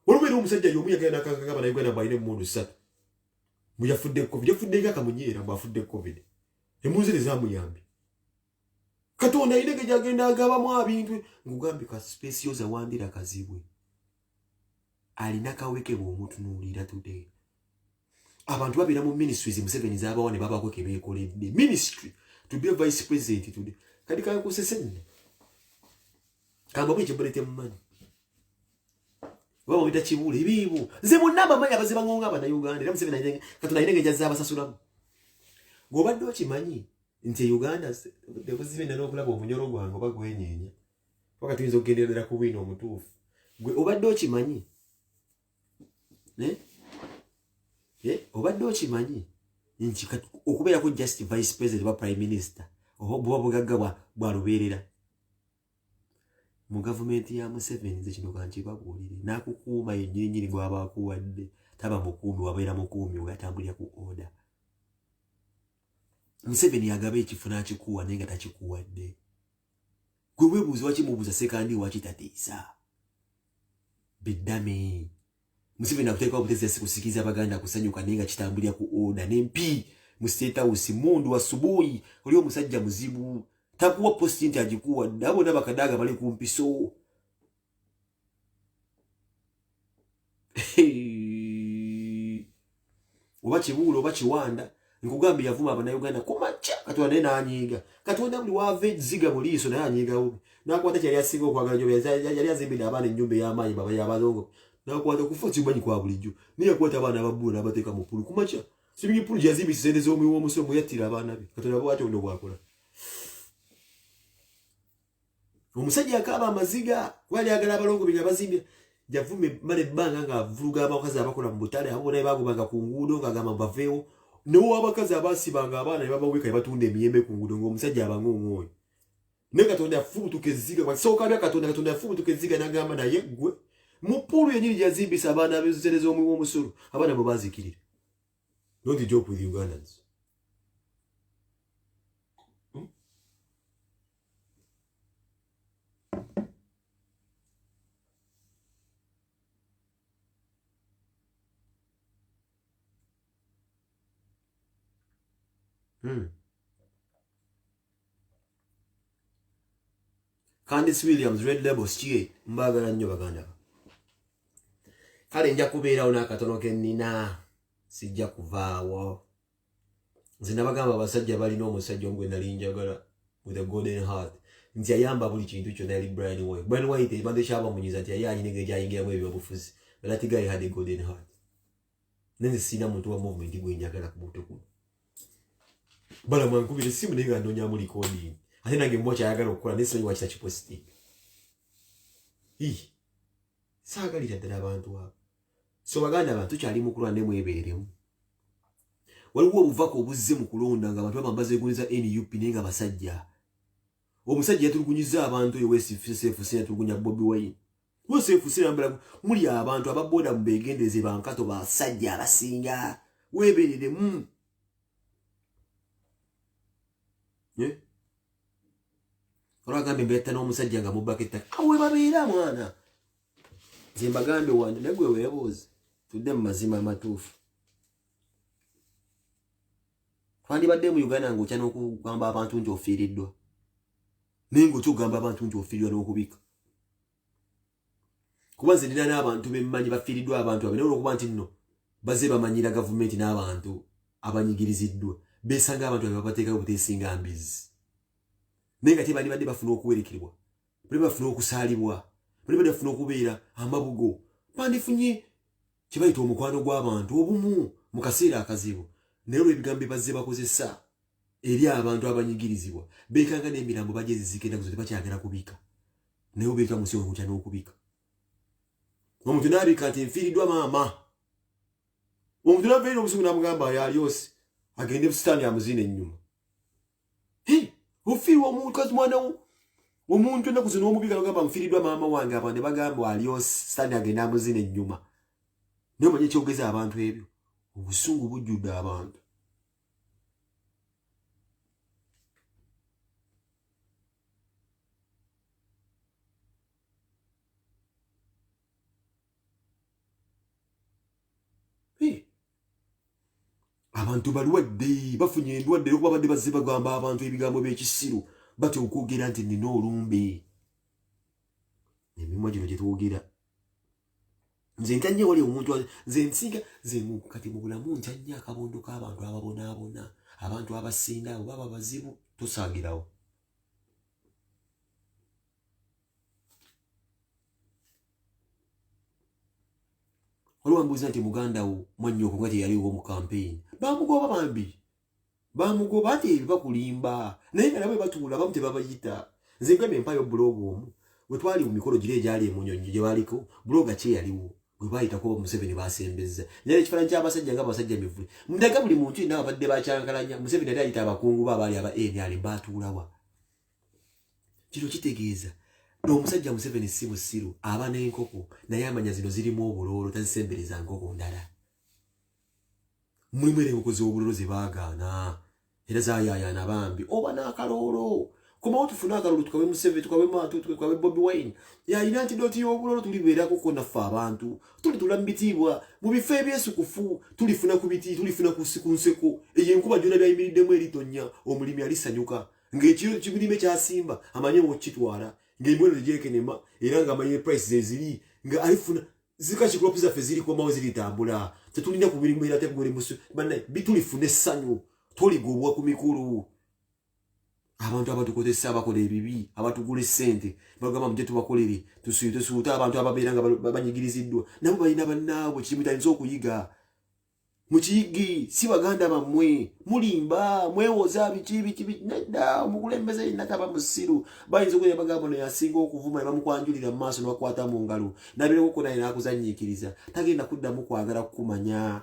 Olubere omusajja yomu yagenda kanga abana Uganda bayine mundu satu muyafudde covid yafudde nga kamunyera bafudde covid emunzire zamuyambi Katonda inenge jagenda agaba mu abintu ngugambi ka Specials Wandera Kazibwe alina kaweke bo mutunulira today abantu babira mu ministries Museveni zaba ne baba ko kebekoledde ministry to be a vice president today kadi ka ko sesenne kamba bwe chibolete mmani wabo bita chibule ibibu nze munamba manya baziba ngonga abana Uganda era Museveni ayenge Katonda ayenge jazaba sasulamu gobadde okimanyi nti Uganda de Museveni n'okulaba omunyoro gwange bagwenyenya wakati nzo genderera ku bwino omutuufu gwe obadde okimanyi obadde okimanyi nti okubeera ku just vice president ba prime minister obo bugagga bwa luberera mu government ya Museveni nze kino kanti bagulire nakukuuma yennyini gwaba akuwadde taba mukuumi wabeera mukuumi oyatambulira ku order Museveni yagabe ekifuna akikuwa nenga takikuwadde gwe webuuzi wakimubuuza sekandi wakitatiisa biddame Museveni akuteeka obutezi kusikiza abaganda kusanyuka nenga kitambulira ku order nempi mu State House mundu asubuhi oli omusajja muzibu takuwa post nti agikuwa nabo nabakadaga bali ku mpiso oba kibuulo oba kiwanda nkugambye yavuma abana Uganda kumacha Katonda nena anyiga Katonda buli wave ziga muliiso naye anyiga ubi nakwata kyali asinga okwagala nyo yali azimbira abana ennyumba y'amaanyi baba y'abalongo nakwata kufuti banyi kwa bulijjo niye kwata abana ababula nabateeka mu pulu kumacha sibi pulu jazibi sende zo omuwo omusomo yatira abana be Katonda bwatyo ndo bwakola omusajja akaba amaziga wali agala abalongo biga bazimbira javume male banga nga vuluga abakazi abakola mu butale abo naye bagubanga ku nguudo nga gama baveewo no abakazi abasibanga abana ne babaweka batunda emiyembe ku nguudo ng'omusajja abangongooyo ne Katonda yafubutuka eziga kwa soka bya Katonda yafubutuka eziga nagamba naye gwe mu pulu yenyini yazimbisa abana abezerezo omuwo omusolo abana bo bazikirira don't joke with Ugandans Candice Williams Red Label Chie mbagala nnyo baganda kale nja kubeerawo n'akatono ke nnina sijja kuvaawo nze nabagamba abasajja balina omusajja omugwe nali njagala with a golden heart nti yayamba buli kintu kyonna yali Brian White ebadde kyabamunyiza nti yali alina engeri gyayingiramu ebyobufuzi but that guy had a golden heart nenze sina muntu wa movement gwenjagala ku buto kuno bala mwankubira simu naye nga ndonyamu recording ate nange mmocha ayagala okukola nesimanyi wakita kipositing saagalira ddala abantu abo so baganda abantu kyali mu kulwa ne mwebeeremu waliwo obuvako obuzze mu kulonda nga abantu bambaza egunza NUP naye nga basajja omusajja yatulugunyiza abantu West Sefu yatulugunya Bobi Wine Yosefu sirambala muli abantu ababoda mu begendeze bankato basajja abasinga weberere Olagambe mbeta n'omusajja nga mubaketta awe babeera mwana zimbagambe wande nagwe weebuuze tudde mu mazima amatuufu twandibadde mu Uganda ng'okya n'okugamba abantu nti ofiiriddwa naye ng'okyogamba abantu nti ofiiriddwa n'okubika kuba nze nina n'abantu bemmanyi bafiiriddwa abantu abe naye olw'okuba nti nno baze bamanyira gavumenti n'abantu abanyigiriziddwa beesanga abantu abe babateekayo buteesinga mbizi naye nga tebandibadde bafuna okuwerekerwa bali bafuna okusaalibwa bali badde bafuna okubeera amabugo bandifunye kye bayita omukwano gw'abantu obumu mu kaseera akazibu naye olw'ebigambo bazze bakozesa eri abantu abanyigirizibwa beekanga n'emirambo bajja ezizika ennaku zo tebakyagala kubika naye obeeka mu nsi okutya n'okubika omuntu n'abika nti nfiiriddwa maama omuntu n'aveera obusungu n'amugamba yalyosi agende busitaani amuziina ennyuma ofiirwa omukazi mwana omuntu ennaku zino omubika n'ogamba nfiiriddwa maama wange abantu ne bagamba alyosi sitaani agende amuziina ennyuma naye omanye ekyogeza abantu ebyo obusungu bujjudde abantu abantu balwadde bafunye endwadde okuba badde bazze bagamba abantu ebigambo by'ekisiru batya okwogera nti nina olumbe emimwa gino gye twogera nze ntya wali omuntu nze nsinga nze kati mu bulamu ntya nnyo akabondo k'abantu ababonaabona abantu abasinga abo baba bazibu tosaagirawo waliwo mbuuza nti muganda wo mwannyoko nga teyaliwo mu kampeyini bamugoba bambi bamugoba ate bakulimba naye nga nabwe batuula bamu tebabayita nze ngambe empayo buloga omu bwe twali mu mikolo giri egyali emunyonyi gye baliko buloga kye yaliwo gwe baayitako Museveni baasembezza naye ekifaananyi ky'abasajja nga abasajja mivule mundeka buli muntu yenna abadde bakyankalanya Museveni yali ayita abakungu be abaali aba NRM baatuulawa kino kitegeeza omusajja Museveni si musiru aba n'enkoko naye amanya zino zirimu obuloolo tazisembereza nkoko ndala mulimu era enkoko z'obuloolo ze baagaana era zaayaayana bambi oba n'akaloolo komawo tufune akalolo tukawe Museveni tukawe Bobi Wine yalina antidooti y'obuloolo tulibeerako ko naffe abantu tulitula mu bitiibwa mu bifo ebyesukufu tulifuna ku biti tulifuna ku nseko eyo enkuba gyona byayimiriddemu eritonnya omulimi alisanyuka ng'ekiro kibirime kyasimba amanye okitwala ng'embonero gyekenema era ng'amanye price zeziri nga alifuna zika kikolopu zaffe ziri komawo ziritambula tetulina ku mirimu era tegole musu bannaye bitulifuna essanyu toligobwa ku mikulu abantu abatukozesa abakola ebibi abatugula essente bagamba mujje tubakolere tusuuta abantu ababeera nga banyigiriziddwa nabo balina bannaabwe kirimu tayinza okuyiga mukiyigi si baganda bammwe mulimba mwewoza biki nedda omukulembeze yenna taba musiru bayinza okulya bagamba naye asinga okuvuma ne bamukwanjulira mu maaso ne bakwata mu ngalo nabeereko naye n'akuzanyiikiriza tagenda kuddamu kwagala kukumanya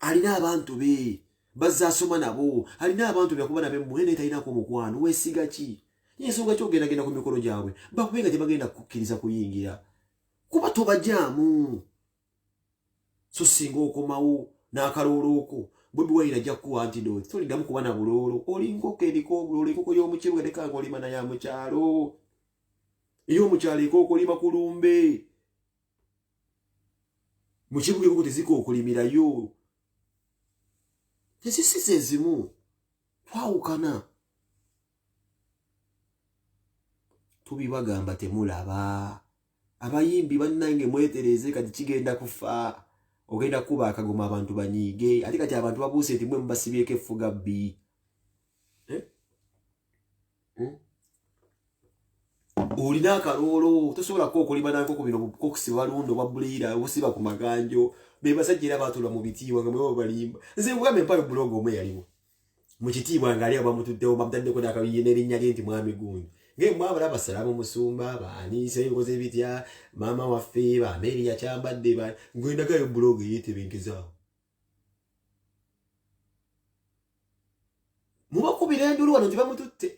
alina abantu be bazze asoma nabo alina abantu be akuba nabe mwene talinako mukwano weesiga ki ensonga ki ogendagenda ku mikolo gyabwe bakubenga tebagenda kukkiriza kuyingira kuba tobajjaamu so singa okomawo n'akaloolo oko Bobi Wine ajja kuwa antidote toliddamu kuba na buloolo oli nkoko eriko obuloolo enkoko y'omukibuga tekanga olima naye mukyalo ey'omukyalo ekoko olima kulumbe mu kibuga enkoko tezika okulimirayo tezisiza ezimu twawukana tubibagamba temulaba abayimbi bannange mwetereze kati kigenda kufa ogenda kuba akagoma abantu banyiige ate kati abantu babuuse nti mwe mubasibyeko effuga bbi olina akaloolo tosobola kokolima nankoko bino bukokusiba balundo babuliira obusiba ku maganjo be basajja era baatula mu bitiibwa nga mwebo balimba nze nkugambe empayo buloga omwe yaliwo mu kitiibwa ng'ali abo bamutuddewo bamutaddeko n'akabiye n'erinnya lye nti mwami gundi ng'emwabala abasalamu musumba baaniisa ebikoze bitya maama waffe bameri yakyambadde ngwendagayo buloga eyeetebenkezaawo mubakubira endulu wano gye bamututte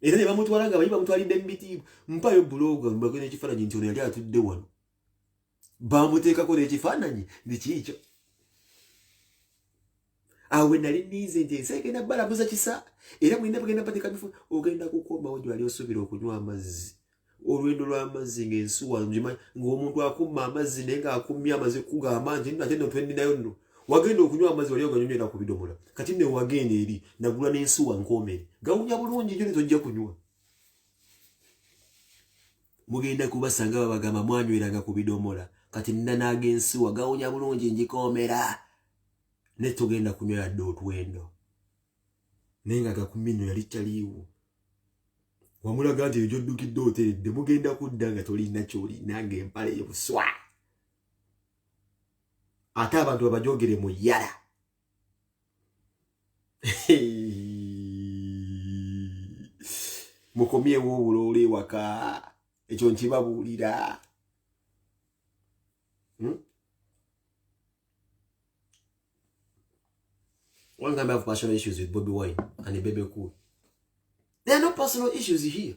Era ne bamutwala nga bayiba mutwalidde mbiti mpayo buloga mbagene ekifaananyi nti ono yali atudde wano bamuteekako n'ekifaananyi ndikiikyo awe nali nize nti enseegenda balamuza kisa era mwina bagenda bateeka bifu ogenda kukomawo gyali osuubira okunywa amazzi olwendo lw'amazzi ng'ensuwa ng'omuntu akumma amazzi naye ng'akummye amaze kugamba nti ate no twendinayo nno wagenda okunywa amazzi wali oganyonywera ku bidomola kati ne wagenda eri nagula n'ensuwa nkoomere gawunya bulungi gyo ne tojja kunywa mugenda kubasanga babagamba mwanyweranga ku bidomola kati nina n'ag'ensuwa gawunya bulungi njikoomera ne tugenda kunywa yadde otwendo naye nga gakuminyo yali kyaliiwo wamulaga nti ejo ddukidde oteredde mugenda kudda nga tolina kyolina ng'empale y'obuswa ate abantu babajogere mu yala mukomyewo obuloole ewaka ekyo nkibabuulira One time I have personal issues with Bobby Wine and the Baby Cool. There are no personal issues here.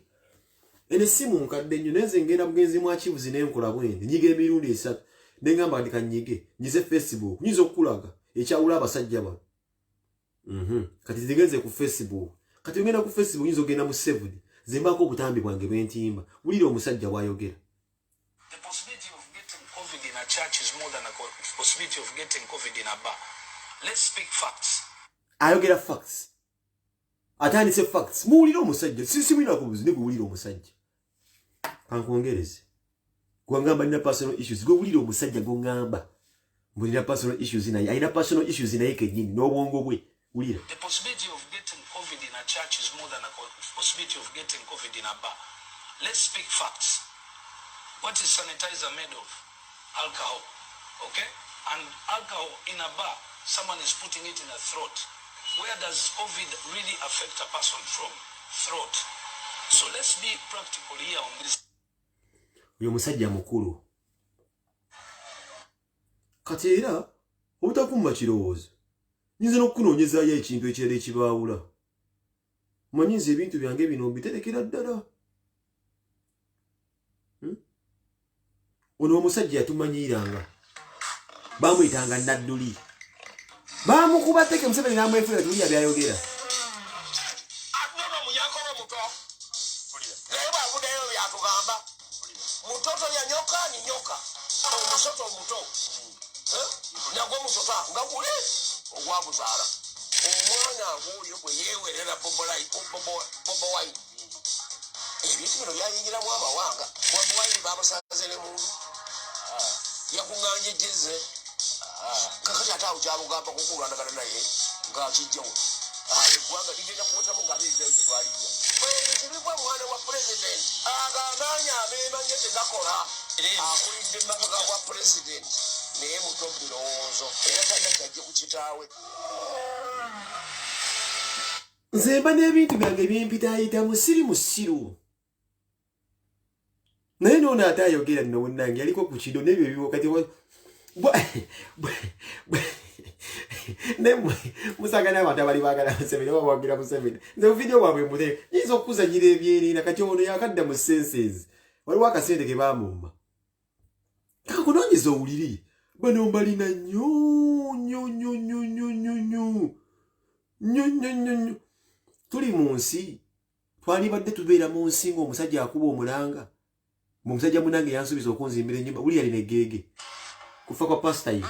And the Simon Kadenyu Nez and get up against him achieve the name Kulawen, Nigga Mirundi sat, Nengamba de Kanyige, Nize Festival, Nizo Kulaga, Echauraba Sajaba. Katiganze ku Facebook. Katigenda ku Facebook Nizo Gena Musevudi. Zimbako Butambi Wangeventimba. We don't Musajja Wayogera. The possibility of getting COVID in a church is more than a possibility of getting COVID in a bar. Let's speak facts. Ayogera facts. Atandise facts. Muwulira omusajja. Sisi mwina kubuzi ne kuwulira omusajja. Kankongereze. Gwangamba nina personal issues. Gwe wulira omusajja gongamba. Mbulira personal issues naye. Ayina personal issues naye kennyini n'obwongo bwe. Wulira. The possibility of getting COVID in a church is more than a possibility of getting COVID in a bar. Let's speak facts. What is sanitizer made of? Alcohol. Okay? And alcohol in a bar, someone is putting it in a throat. Where does COVID really affect a person from? Throat. So let's be practical here on this. Uyo musajja mukulu. Kati era obutakumma kirowoozo. Nyinza n'okunoonyezaayo ekintu ekirala ekibaawula. Manyinza ebintu byange bino mbiterekera ddala. Ono omusajja yatumanyiiranga. Bamuyitanga Nadduli. Bamukuba teke Museveni n'amwefuna tuliya byayogera. Atunono muyankolo muto. Naye bw'avuddeyo byatugamba. Mutoto ya nyoka ni nyoka. Omusoto muto. Nagwo musoto nga gule ogwabuzaala. Omwana ng'oyo bwe yeewerera Bobo Wine. Ebintu bino byayingiramu amawanga. Bobo Wine bamusaze ne mundu. Yakunganye jeze. Kakati atawo kyalugamba kukulwanagana naye ng'akijjawo. Eggwanga ligenda kuwotamu nga liizeeyo twalija. Ekibibwa mwana wa pulezidenti aganaanya abeemanye tegakola. Akulidde emabega wa pulezidenti naye muto mu birowoozo era talina kyajje ku kitaawe. Nze mba n'ebintu byange byempitaayita musiri musiru. Naye n'ono ate ayogera nno munnange yaliko ku kido n'ebyo ebiwo kati Musaga n'abantu abali baagala Museveni oba bawagira Museveni. Nze video bwabwe mbute nyinza okuzanyira ebyeriina kati ono yakadda mu senses. Waliwo akasente ke baamumma. Kakunoonyeza owuliri. Bano mbalina nnyo. Tuli mu nsi. Twalibadde tubeera mu nsi ng'omusajja akuba omulanga. Omusajja munange yansuubiza okunzimbira ennyumba. Wuli yalina eggeege. Kufa kwa pasta hivi.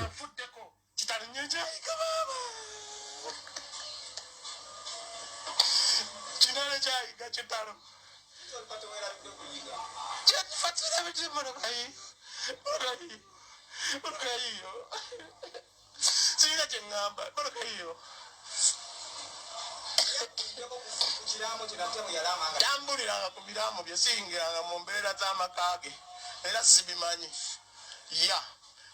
Tambuliranga ku biraamo bye singiranga mu mbeera z'amakaage era sibimanyi.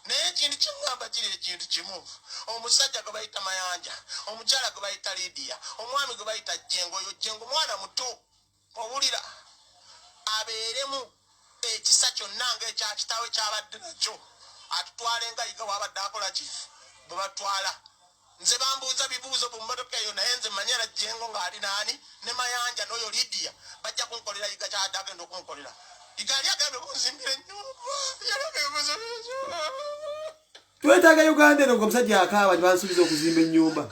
Naye ekintu kyengamba kiri ekintu kimu. Omusajja gwe bayita Mayanja, omukyala gwe bayita Lydia, omwami gwe bayita Jengo. Oyo Jengo mwana muto owulira abeeremu ekisa kyonna ng'ekya kitaawe kyabadde nakyo atutwale nga yiga wabadde akola ki bwe batwala nze bambuuza bibuuzo mu mmotoka eyo naye nze manyera jengo ng'ali naani ne mayanja n'oyo Lydia bajja kunkolera yiga kyadde agenda okunkolera yiga ali agenda okunzimbira ennyumba yali agenda twetaaga Uganda eno omusajja akaaba bansuubiza okuzimba ennyumba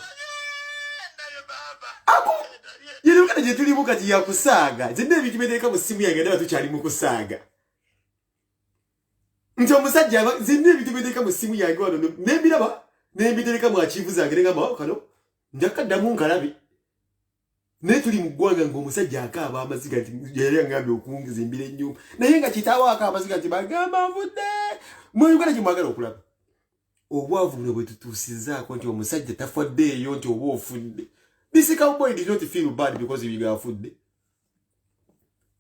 yeri Uganda gye tulimu kati yakusaaga zenna ebintu byeteeka mu ssimu yange ndaba tukyali mu kusaaga nti omusajja zenna ebintu byeteeka mu ssimu yange wano nembiraba nembitereka mu achivu zange ngamba kano njakaddamu nkalabi naye tuli mu ggwanga ng'omusajja akaaba amaziga nti yali angambye okunzimbira ennyumba naye nga kitaawo akaaba amaziga nti bagamba nvudde mu Uganda gye mwagala okulaba obwavu buno bwe tutuusizzaako nti omusajja tafaddeeyo nti oba ofudde. This cowboy did not feel bad because he got food.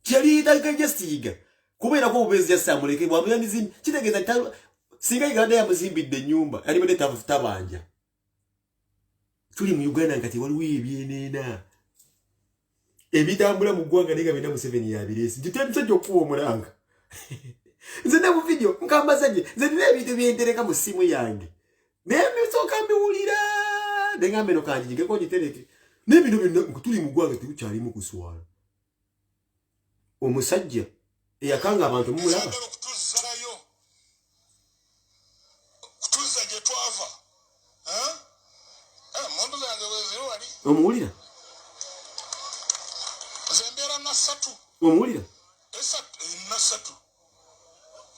Chali that just yiga. Kubera ko ubezi yasa muleke bwamya nizimbi. Kitegeza talo singa iganda ya muzimbi de nyumba. Ali bade tabanja. Tuli mu Uganda ngati waliwo ebyenena. Ebitambula mu ggwanga ninga bina mu 7 ya biresi. Jitendze okuwa omulanga. Nze ne mu video nkambazaje. Nze ne ebintu byentereka mu simu yange. Nemi soka mbiwulira. Dengambe no kanji ngeko jitereke. Nebino bino tuli mu ggwanga tukyali mu kuswala. Omusajja eyakanga abantu mumulaba. Kutuza gye twava. Mondo zange weziro wali. Omuwulira? Zembera na satu. Omuwulira? Na satu.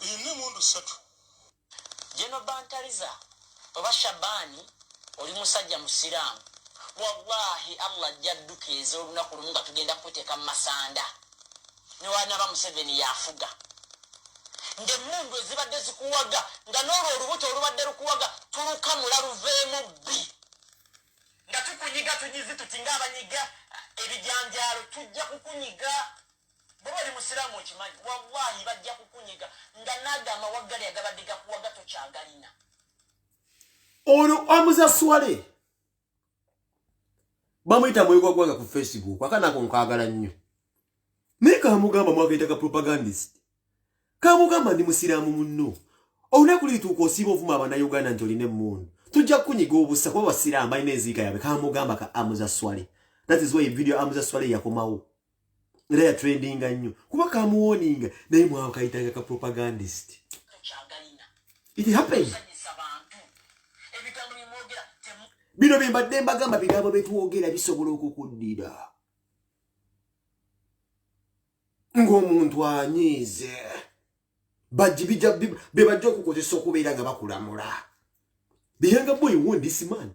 Ine mondo satu. Jeno Bantariza, Baba Shabani, oli musajja musiramu. Wallahi Allah jaddukeeza olunaku lumu nga tugenda kuteeka masanda ne wana ba Museveni yafuga nge mundu ezibadde zikuwaga nga n'olwo olubuto olubadde lukuwaga tulukamula luveemu bbi nga tukunyiga tunyizi tuti ng'abanyiga ebijanjaalo tujja kukunyiga bwe bali musiraamu okimanyi wallahi bajja kukunyiga nga n'agamba waggali agabadde gakuwaga tokyagalina ono amuza swale bamuyita mwegwa gwanga ku Facebook akana ko nkagala nnyo nika amugamba mwakaita ka propagandist kamugamba ndi musiramu munno olunaku lituuka osiiba ovuma abana Uganda nti oline emmundu tujja kunyiga obusa kuba basiramu balina enziika yabe kamugamba ka amuza swale. That is why video amuza swale yakomawo era ya trending nnyo kuba kamuwoninga naye mwakaita ka propagandist. It happened. Bino bimbadde mbagamba bigambo betuwogera bisobola okukuddira ng'omuntu anyiize bajja bebajja okukozesa okubeera nga bakulamula. The younger boy won this man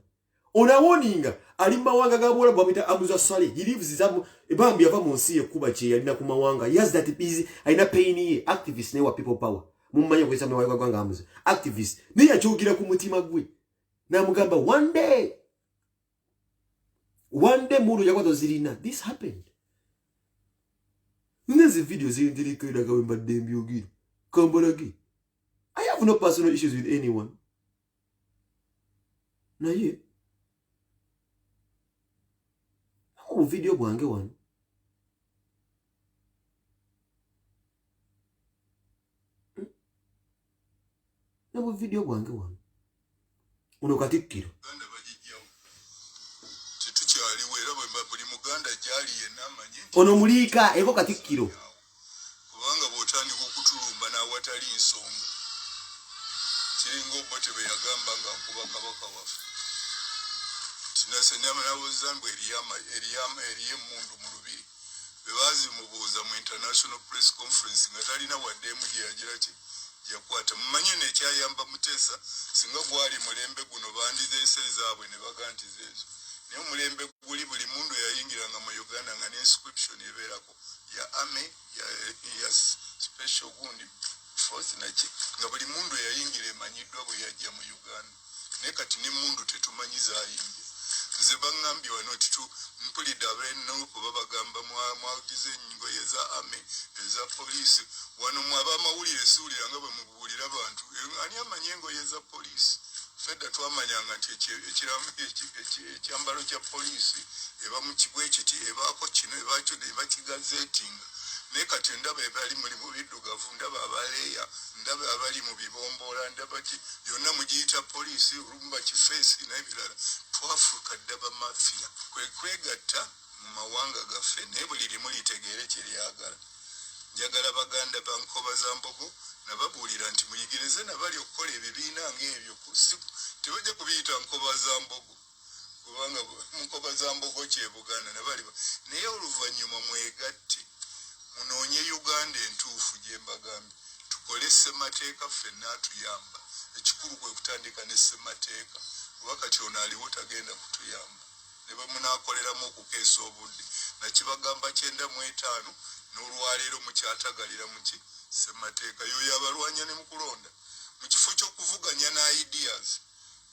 onawoninga ali mu mawanga ga Bwarabu bamuyita Amuza Swale. He lives bambi yava mu nsi yekuba kye yalina ku mawanga. He has that busy alina pain ye activist ne wa people power mumanya kwesa mwaga gwanga Amuza activist ne yakyogera ku mutima gwe namugamba one day muru yakwato zirina. This happened. Nezi video zindirikira kawemba dembi ogiri kamboragi. I have no personal issues with anyone. Na ye mu video bwange wano na mu video bwange wano uno Katikkiro ono mulika eko Katikkiro kubanga botani okutulumba na watali nsonga kiringo bote be yagamba nga kuba kabaka wafu tinase namana wozambwe eriye mundu mu lubiri bebazi mubuuza mu international press conference ngatalina wadde mu yagira ki yakwata mumanye ne kyayamba Mutesa singa gwali mulembe guno bandize esezaabwe ne baganti zezo ne mulembe guli buli mundu yayingiranga mu Uganda nga ne inscription eberako ya army ya special gundi force nachi nga buli mundu yayingira emanyiddwa bwe yajja mu Uganda ne kati ne mundu tetumanyiza ayinge nze bangambye wano titu mpulidde abenuko babagamba mwagize engoye za army eza police wano mwaba amawulire suulira nga bwe mubuulira abantu ani amanyi engoye za police fedda twamanyanga nti ekiramu ekyambalo kya police eba mu kibwe kiti ebaako kino ebakyo ebakigazetinga naye kati ndaba ebali muli mu biddugavu ndaba abaleeya ndaba abali mu bibombola ndaba ki byonna mugiyita poliisi olumu bakifeesi n'ebirala twafuuka ddaba mafiya kwe kwegatta mu mawanga gaffe naye buli limu litegeere kye lyagala njagala baganda ba Nkoba za Mbogo nababuulira nti muyigirize nabali okukola ebibiina ng'ebyo tebajja kubiyita Nkoba za Mbogo kubanga Nkoba za Mbogo kye Buganda nabali naye oluvannyuma mwegatte munoonye Uganda entuufu gye mbagambye tukole ssemateeka ffenna atuyamba ekikulu kwe kutandika ne ssemateeka kuba kati ono aliwo tagenda kutuyamba ne bwe munaakoleramu okukeesa obudde nakibagamba 95 n'olwaleero mukyatagalira muki ssemateeka yoyo abalwanya ne mukulonda mu kifo ky'okuvuganya ne ideas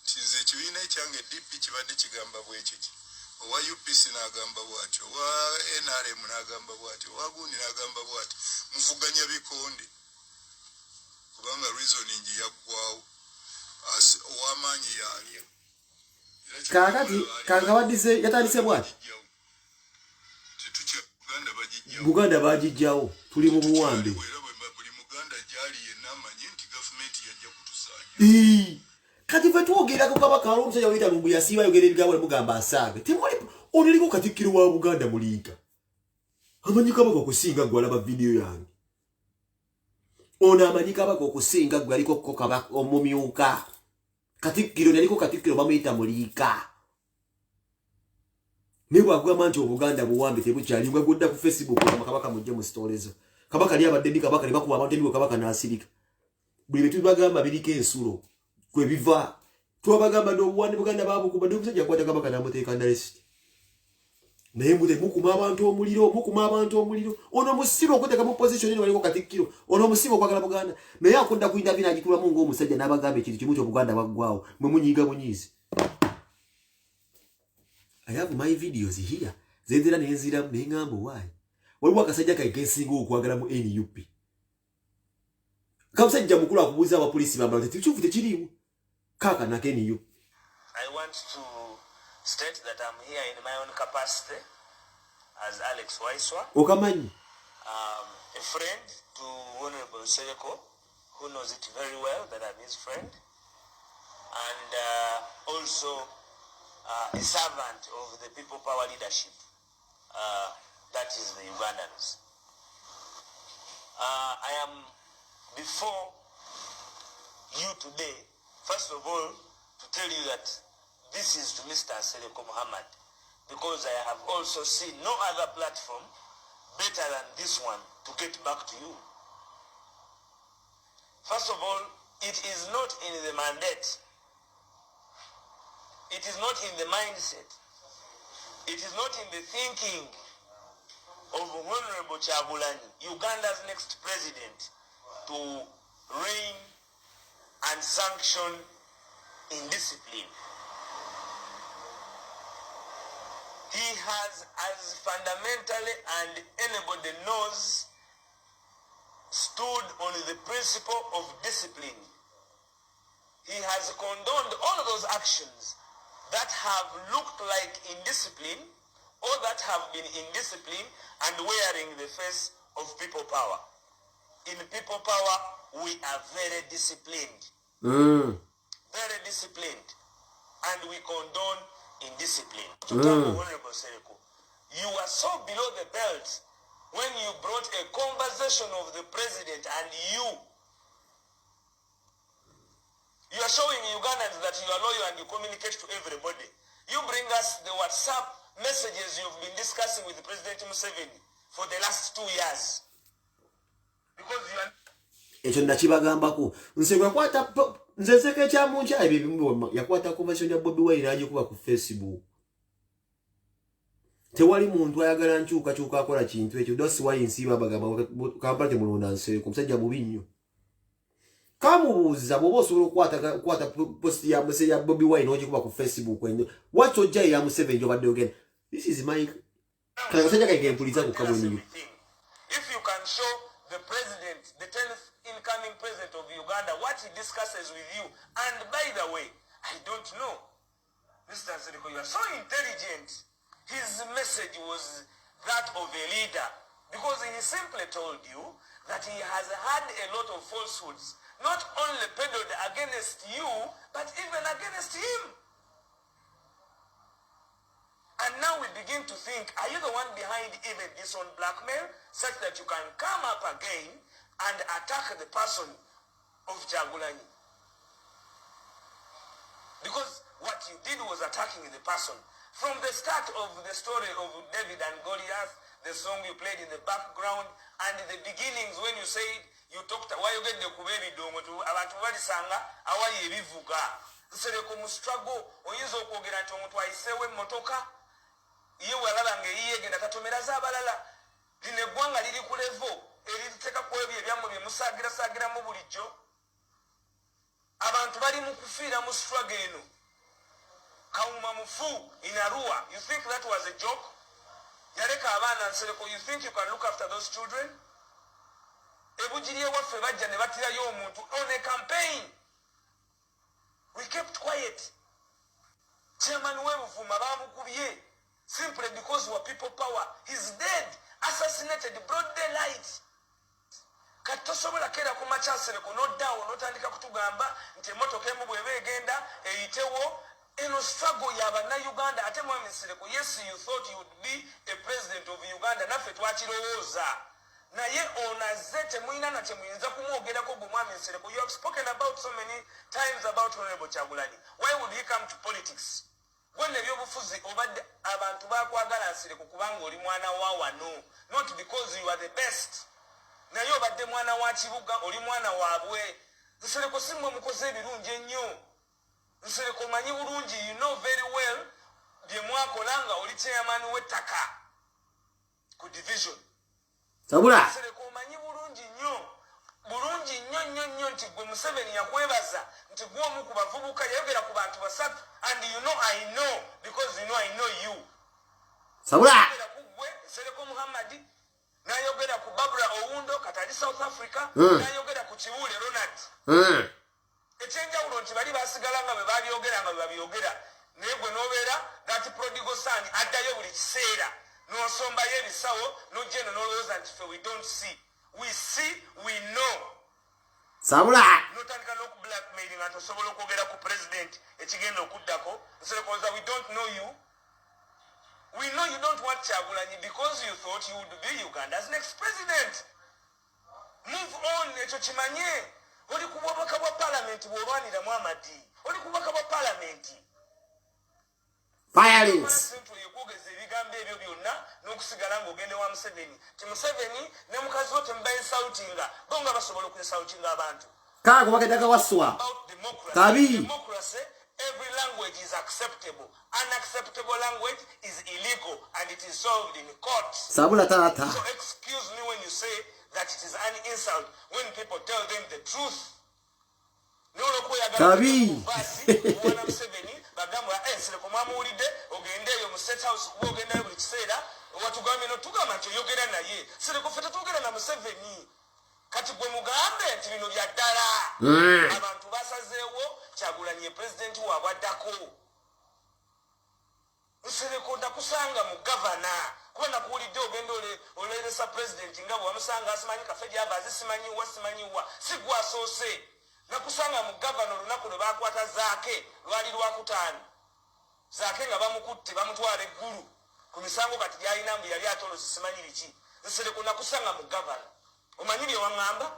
nti nze ekibiina ekyange DP kibadde kigamba bwekiki owa UPC n'agamba bw'ati owa NRM n'agamba bw'ati owa gundi n'agamba bw'ati muvuganya bikonde kubanga reasoning yaggwawo ow'amaanyi yalya kakati kankawadize yatandise bwati Buganda bagijjawo tuli mu buwambe buli muganda gyali yenna amanyi nti gavumenti yajja kutusaanya kati fe twogera ku kabaka omusajja wayita lumbu yasiiba yogera ebigambo ne mugamba asaabe temuli onoliko katikkiro wa Buganda muliika amanyi kabaka okusinga gwe alaba vidiyo yange ono amanyi kabaka okusinga gwe aliko ko kabaka omumyuka katikkiro naliko katikkiro bamuyita muliika ne bwagamba nti Obuganda buwambe tebukyali nga godda ku Facebook kama kabaka mujje mu stories kabaka lya badde kabaka libakuba abantu ndiwo kabaka nasirika buli bitu bagamba biriko ensulo kwe biva twabagamba ndo obuwande Buganda babu kuba ndo musajja kwata kabaka namuteeka ndalesi naye mute mukuma abantu omuliro ono musiro okuteka mu position ni waliko katikkiro ono musimo kwagala Buganda naye akunda kuinda bina agitula mungu omusajja n'abagamba ekintu kimu Buganda baggwawo mwe munyiga bunyizi. I have my videos here. Zendera nenzira mengambo why. Waliwo akasajja kagensinga okwagala mu NUP. Kamusajja mukulu akubuuza abapoliisi bambala tekikyufu tekiriwo. Kaka na NUP. I want to state that I'm here in my own capacity as Alex Waiswa. Okamanyi. A friend to Honorable Sereko, who knows it very well that I'm his friend. And also a servant of the People Power leadership, that is the Ugandans. I am before you today, first of all, to tell you that this is to Mr. Sereko Muhammad, because I have also seen no other platform better than this one to get back to you. First of all, it is not in the mandate. It is not in the mindset. It is not in the thinking of Honorable Kyagulanyi, Uganda's next president, to reign and sanction indiscipline. He has, as fundamentally and anybody knows, stood on the principle of discipline. He has condoned all of those actions that have looked like indiscipline or that have been indiscipline and wearing the face of people power. In people power, we are very disciplined. Very disciplined. And we condone indiscipline. Honorable Sereko, you are so below the belt when you brought a conversation of the president and you are showing Ugandans that you are loyal and you communicate to everybody. You bring us the WhatsApp messages you've been discussing with President Museveni for the last 2 years. Because you are... Ekyo nakibagambako nsebwa kwata nzezeke kya muncha ebibimbo yakwata conversation ya Bobi Wine aje kuba ku Facebook. Tewali muntu ayagala nkyuka akola kintu ekyo dosi wa insiba bagamba kampate mulonda nse ku musajja mubi nnyo. Kamubuuza bobo osobola kwata post ya muse ya Bobi Wine oje kuba ku Facebook eno watch ojja ya Museveni obadde ogenda. This is my kana musajja kaigempuliza ku kaboni. If you can show the president, the 10th incoming president of Uganda, what he discusses with you, and by the way, I don't know, Mr. Sereko, you are so intelligent. His message was that of a leader Because he simply told you that he has had a lot of falsehoods, not only peddled against you, but even against him. And now we begin to think, are you the one behind even this on blackmail, such that you can come up again and attack the person of Kyagulanyi? Because what you did was attacking the person. From the start of the story of David and Goliath, the song you played in the background, and the beginnings when you said, you talked, why you get the kubebi dongo to abantu balisanga awaye bivuga. Nsereko mu struggle oyinza okwogera nti omuntu ayiseewo emmotoka ye walaba ng'eyiye genda katomera z'abalala. Lino eggwanga liri ku levo eririteeka ku ebyo ebyammwe bye musaagirasaagiramu bulijjo. Abantu bali mu kufiira mu struggle eno. Kauma mufu in Arua. You think that was a joke? Yareka abaana Nsereko, you think you can look after those children? Ebujiri ewaffe bajja ne batirayo omuntu on a campaign. We kept quiet. Chairman w'Ebuvuma bamukubye simply because we are people power. He's dead, assassinated, broad daylight. Kati tosobola kera ku macha Nsereko n'oddawo n'otandika kutugamba nti emmotoka emu bw'eba egenda eyitewo. Eno struggle y'Abannayuganda ate Mwami Nsereko, yes, you thought you would be a president of Uganda, naffe twakirowooza. Naye onaze temuyina na temuyinza kumwogerako gwe Mwami Nsereko. You have spoken about so many times about Honorable Kyagulanyi. Why would he come to politics? Gwenne ebyobufuzi obadde abantu bakwagala Nsereko kubanga oli mwana wa wano, not because you are the best. Naye obadde mwana wa kibuga, oli mwana waabwe. Nsereko si mmwe mukoze ebirungi ennyo. Nsereko manyi bulungi, you know very well bye mwakolanga oli chairman w'ettaka ku division. Sabula. Nsereko manyi bulungi nnyo nti gwe Museveni yakwebaza nti gwe omu ku bavubuka yayogera ku bantu basatu, and you know I know because you know I know you. Sabula. Yayogera ku gwe Nsereko Muhammad, n'ayogera ku Barbara Owundo katali South Africa, n'ayogera ku Kiwule Ronald. Ekyenjawulo nti bali basigala nga bwe babyogera nga bwe babyogera, naye gwe n'obeera that prodigal son addayo buli kiseera n'osombayo ebisawo n'ojja eno n'olowooza nti ffe we don't see. We see, we know. Sabula. N'otandika n'okublackmailing nga tosobola okwogera ku president ekigenda okuddako. Nserekoza, we don't know you. We know you don't want Kyagulanyi because you thought you would be Uganda's next president. Move on, ekyo kimanye. Oli ku bubaka bwa parliament bw'olwaniramu Amadi. Oli ku bubaka bwa parliament. Violence. Yokwogeza ebigambo ebyo byonna n'okusigala ng'ogende wa Museveni. Ti Museveni ne mukazi wo temuba insultinga. Bo nga basobola okuinsultinga abantu. Kaa kubaketaka waswa. About democracy. Kabi. Democracy, every language is acceptable. Unacceptable language is illegal and it is solved in court. Sabula tata. So excuse me when you say that it is an insult when people tell them the truth. Kabi. Wana Museveni bagamba Nsereko mwamuwulidde ogende eyo mu State House kuba ogendayo buli kiseera watugambye n'otugamba nti oyogera naye. Nsereko ffe tetwogera na Museveni. Kati gwe mugambe nti bino bya ddala. Abantu basazeewo Kyagulanyi pulezidenti waabwe addako. Nsereko ndakusanga mu gavana kuba nakuwulidde ogenda oleeresa pulezidenti nga bwe wamusanga asimanyi kafe gyava simanyiwa si gwasoose. Nakusanga mu gavana olunaku lwe baakwata Zaake lwali Lwakutaano. Zaake nga bamukutte bamutwala eggulu ku misango kati gy'alina mbu yali atolozi simanyi biki. Nsereko nakusanga mu gavana. Omanyi bye waŋŋamba?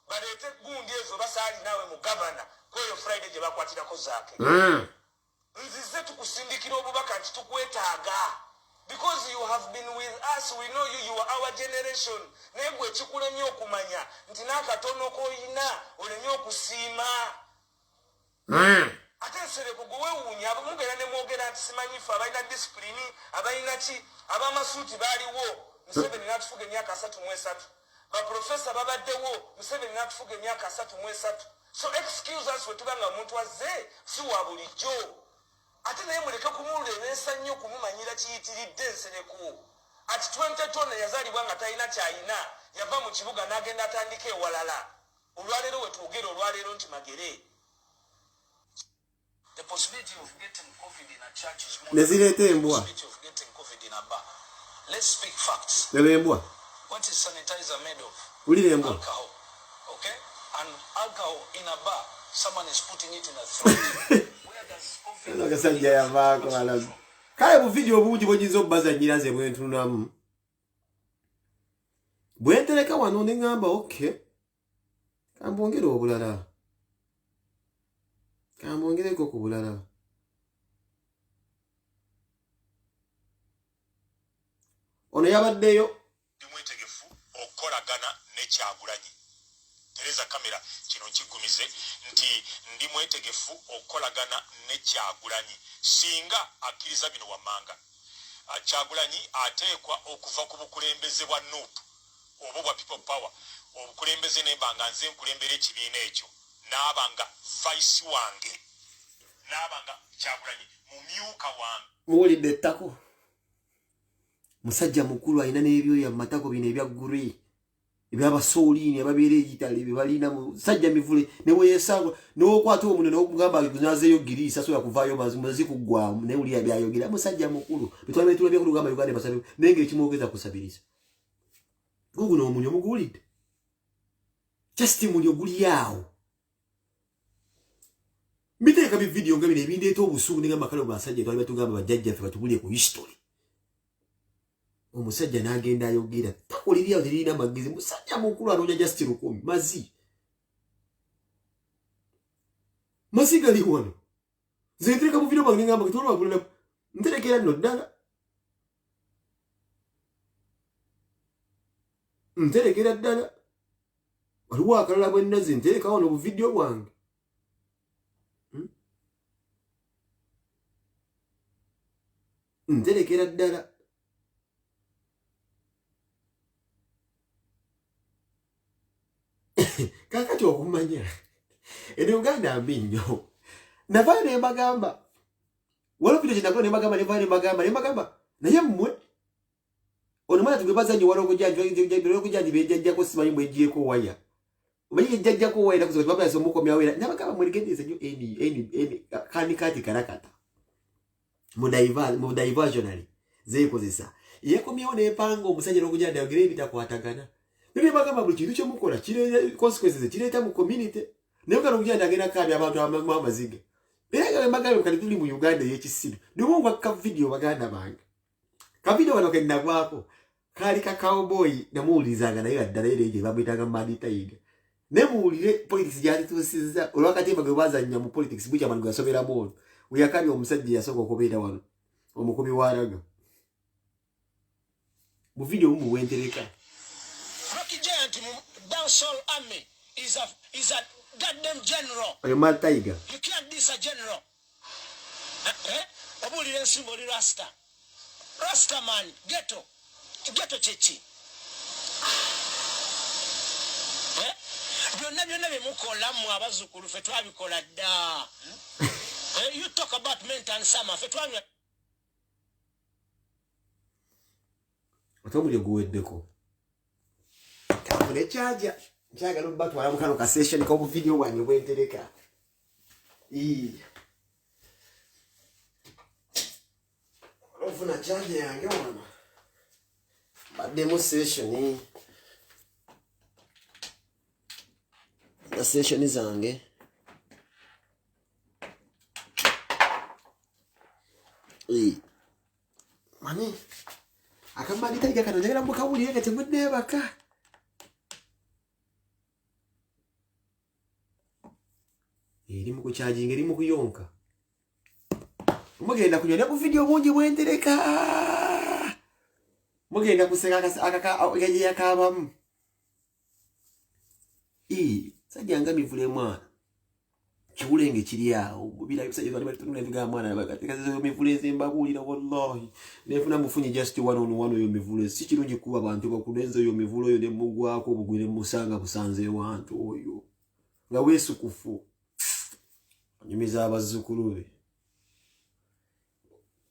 Baleete gundi ezo basaali naawe mu gavana kweyo Friday gye bakwatirako Zaake. Nzize tukusindikira obubaka nti tukwetaaga. Because you have been with us, we know you, you are our generation. Naye gwe kikulemye okumanya nti n'akatono k'oyina olemye okusiima. Ate Nsereko gwe weewuunya mugenda ne mwogera nti simanyi ffe abalina disipulini abalina ki ab'amasuuti baaliwo Museveni n'atufuga emyaka 33. Baprofesa babaddewo Museveni n'atufuga emyaka 33. So excuse us wetuganga omuntu azze si wa bulijjo. Ate naye muleke kumulebeesa nnyo kumumanyira kiyitiridde Nsereko. Ati 2020 yazaalibwa nga talina kyayina yava mu kibuga n'agenda atandika ewalala. Olwaleero wetwogera olwaleero nti magere. The possibility of getting COVID in a church is more Nezireeta than the embwa. possibility of getting COVID in a bar. Let's speak facts. Lelembwa. What is sanitizer made of? Ulilembwa. Alcohol. Okay? And alcohol in a bar, someone is putting it in a throat. Where does coffee... Nakasajja yavaako alazi. Kale mu video obungi bw'oyinza obbazannyira nze bwentunamu. Bwentereka wano ne ngamba okay. Kambongere obulala. Kambongereko ku bulala. Ono yabaddeyo ndimwetegefu okukolagana ne Kyagulanyi. Tereza kamera kino kigumize nti ndimwetegefu okukolagana ne Kyagulanyi singa akkiriza bino wammanga. Kyagulanyi ateekwa okuva ku bukulembeze bwa NUP oba bwa People Power. Obukulembeze nembanga nze nkulembera ekibiina ekyo n'abanga vice wange n'abanga Kyagulanyi mumyuka wange. muwulidde ettako. Musajja mukulu alina n'ebyoya mu matako bino ebya grey eby'abasooliini ababeera Italy bye balina musajja mivule ne weesangwa n'okwata omuno n'okugamba agunazeeyo giriisa soya kuvaayo mazi kuggwamu naye wulira byayogera musajja mukulu bitwala betula byakulugamba Uganda basabe naye ng'ekimwogeza kusabiriza guguno omunyo muguwulidde just munyo guli awo mbiteeka bividiyo nga bino ebindeeta obusuubu ne ngamba kale basajja twali batugamba bajjajjaffe batubulire ku history. Omusajja n'agenda ayogera takolirya zirina amagezi musajja mukulu anoonya just 10 mazi gali wano ze ntereka mu video bange ngamba kitwala bagulira nterekera nno ddala nterekera ddala waliwo akalala bwe nnaze ntereka wano bu video bwange nterekera ddala kakati okumanya eno Uganda mbi nnyo navaayo ne mbagamba waliwo video kyenagula ne mbagamba naye mmwe ono mwana tugwe wala okujanji bejjajjako simanyi mwejjeko waya omanyi ejjajjako waya nakusoka tibabasa omukomya wera nabagamba mweregendeze nnyo kanikati karakata mu diversionary zeekozesa yeekomyewo n'empanga omusajja n'okujanja yogera ebitakwatagana. Nibye bagamba buli kintu kyemukola kireta consequences kireeta mu community. Naye kano kujja ndagenda kabi abantu amaziga. Era nga bagamba kali tuli mu Uganda y'ekisiru. Nibo ngwa video baganda bange. Ka video wano kenda gwako. Kali ka cowboy namuulizanga naye addala ereje bamwitanga Madi Tiger. Ne muulire politics gyali tusiza olwakati bagwe bazanya mu politics bujja manu gasomera mu. Uyakali omusajja yasoko okubeera wano. Omukubi waraga. Mu video mu wentereka. Rocky Giant dancehall army is a goddamn general. Oyo Mad Tiger. You can't diss a general. Obulire ensimbo oli Rasta. Rasta man, ghetto chechi. Byonna byemukola mu abazzukulu ffe twabikola dda. You talk about mint and summer ffe twanywa. Otomulyo guweddeko. Kabule chaja. Njagala obatwala mu kano ka session ko mu video wange bwentereka. Ofuna chaja yange wano. Bademo session na session zange. Mani akamani Tiger kano njagala mukawulire nga temuddeebaka. Erimu ku charging erimu kuyonka. Mugenda kunywa ku video bungi bwentereka. Mugenda kuseka akaka yakabamu. Sajjanga mivule mwana. Kiwulenge kiri awo. Bila yusajja bali batunula ebiga mwana bakateekaze mivule zembabulira wallahi. Nefuna mufunye just one on one oyo mivule. Si kirungi kuba abantu bakulenza oyo mivule oyo ne mugwako obugwire musanga busanze wantu oyo. Nga weesukufu. Nyumiza abazzukulu be.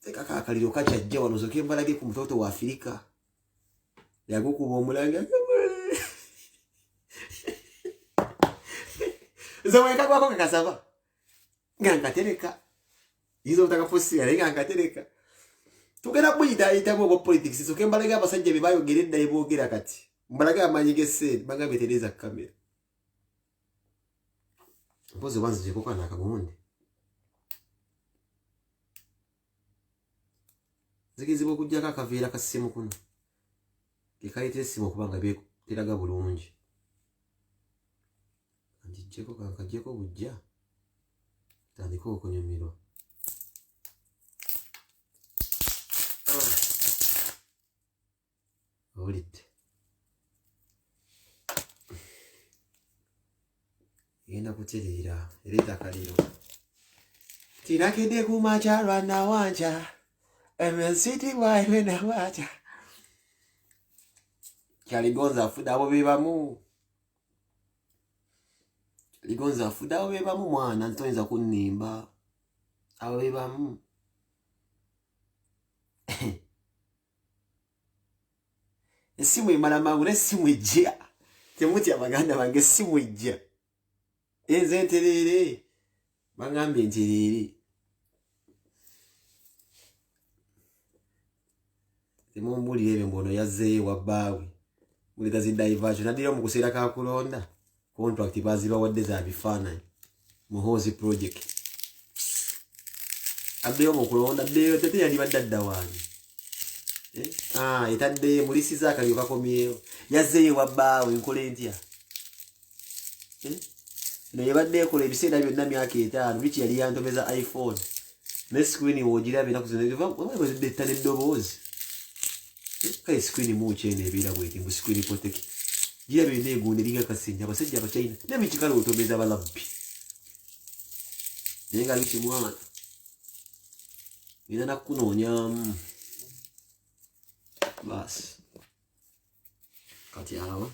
Teka akaliro kachajja wano zoke mbalage ku mtoto wa Afrika. Yagukuba omulanga. Zaweka kwako kakasaba. Nga nkatereka. Izo utakaposia nga nkatereka. tugenda kuyita itamu obwa politics so kembalaga abasajja be bayogeredda ebogera kati mbalaga amanyige sente bagambe tereza kamera mpoze wanze je kokana akagundi zikizibu kujjaka akaveera kasimu kuno kikaite simu kubanga be teraga bulungi andijeko kankajeko bujja tandiko okunyumirwa olite yenda kuterera erita kaliro tinakede kumacharwa na wanja MSCT wawe na wacha kyaligonza fuda abo bebamu ligonza fuda abo bebamu mwana ntoyinza kunimba abo bebamu esimu imala mangu esimu ejja temuti abaganda bange esimu ejja enze nterere bagambe nterere temumbulire ebyo mbono yazze wabbawe muleta zidaivasion nadira mu kuseera ka kulonda contract baziba wadde za bifaananyi muhozi project abdeyo mu kulonda abdeyo tete yali badadda wange etadde mulisiza akalyo kakomyeyo yazze wabbawe nkole ntya naye badde ekola ebiseera byonna myaka 5 bichi yali yantomeza iPhone ne screen wogirabe naku zino bazidde ttane ddoboozi kai screen muche ne bila bweti mu screen protect gira bine egunde linga kasinya abasajja abachina ne bichikalo otomeza balabbi nenga bichi mwana ina nakunoonya bas kati awo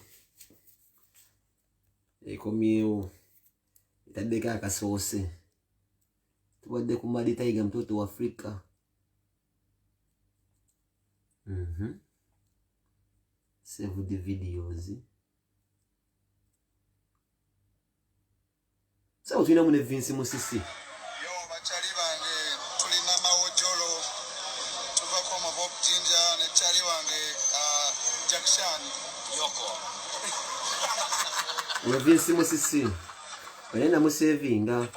ekomio itadeka akasose tuwadde kumali taiga mtoto wa Afrika save the videos so tulina mune Vince Musisi yo bachali bange tulina mawojolo tuvako Bob Jinja ne chali wange Jackson yoko we Vince Musisi balena mu savinga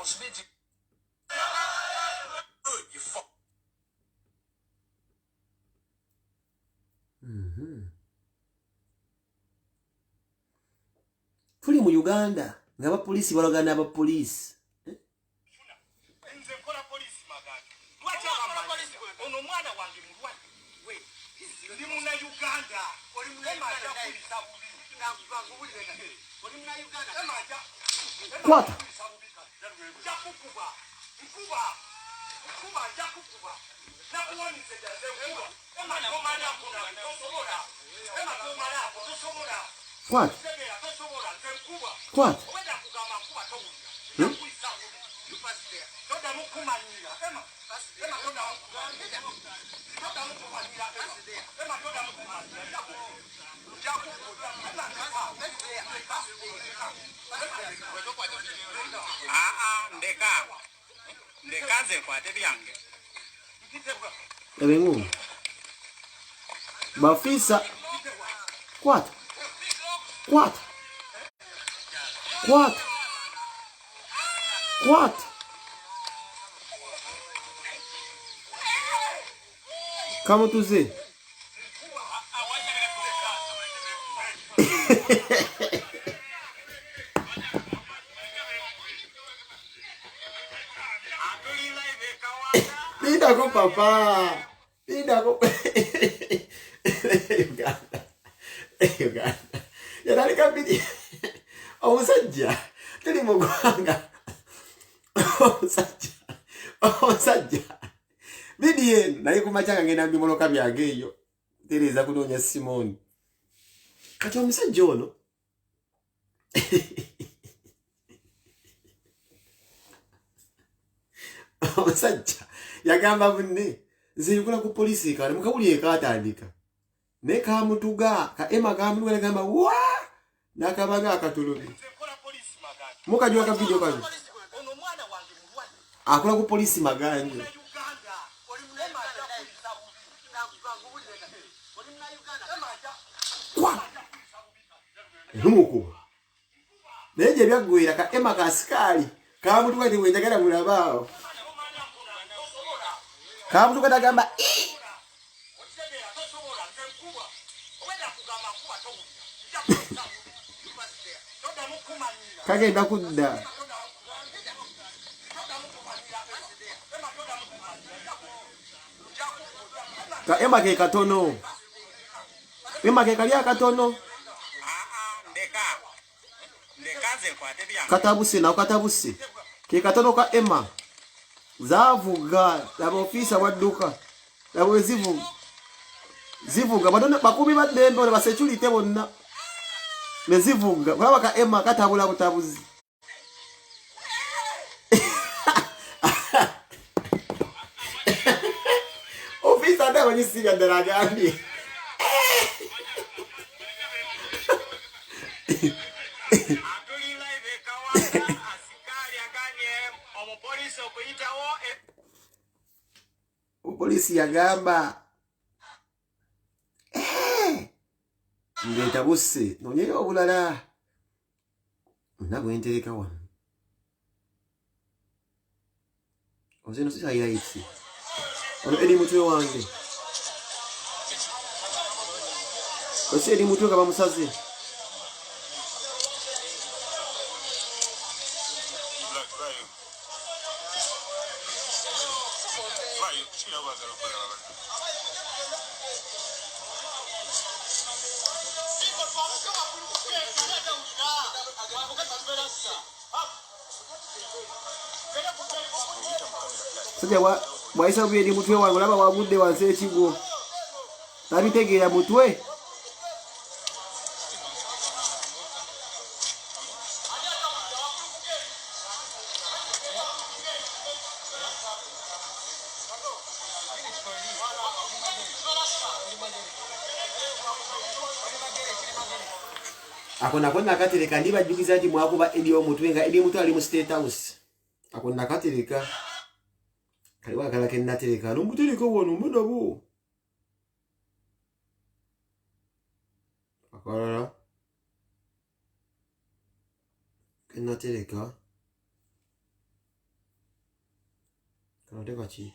tuli mu Uganda nga ba police balagana aba police nze kola police magati lwaki police ono mwana wange mulwadde we ndi muna Uganda oli muna Uganda oli muna Uganda emaja kwata jakukuba nkuba jakukuba nakuwonize jaze nkuba emana komana kuna tosobola emana komana tosobola kwata tosobola nkuba kwata wenda kugamba nkuba towulira nakuisa upasite toda mukumanyira ema toda mukumanyira ema toda mukumanyira ndekaze kwate byange ebengu bafisa kwata kwata kwata kwata kama tuze Pinda con papá. Pinda con Uganda. Uganda. Ya dale kapiti. Omusajja. Tuli mugwanga. Omusajja. Bidien naye kumachanga ngena bimoloka byange eyo. Tereza kunoonya Simoni. Kati omusajja ono. Omusajja yagamba bunne nze yukula ku polisi kale mukawuli ekatandika ne kamutuga ka ema kamutuga nagamba wa nakabaga akatulubi mukajwa ka video kanje ono mwana wange mulwadde akola ku polisi maganje Numukuba. Naye gye byaggwera ka Emma kasikali. Kamutuka ti wenjagala mulabaawo. Kamutuka tagamba kagenda kudda. Ka Emma ke katono. Emma ke kali akatono. Katabuse na katabuse. Ke katono ka Emma. Zavuga laba ofisa wadduka. Laba zivuga. Zivuga badone bakumi badembe ole basecurity bonna. Ne zivuga. Baba ka Emma katabula butabuzi. Ofisa ndio wanisiga darajani. Polisi yagamba ngeta busse nonyeyo obulala nabwe ntereka wano ozeno sisa highlights ono edi mutwe wange ose edi mutwe kaba musaze Sanja waisa bye di mutwe wangu laba wagudde wanse ekigo. Tabitegeera mutwe. Akona konna katereka ndiba jukiza nti mwakuba edi omutwe nga edi mutwe ali mu State House. Akona katereka kali wakala kenna tereka no mutereka wono mudabo. Akala kenna tereka kana teka chi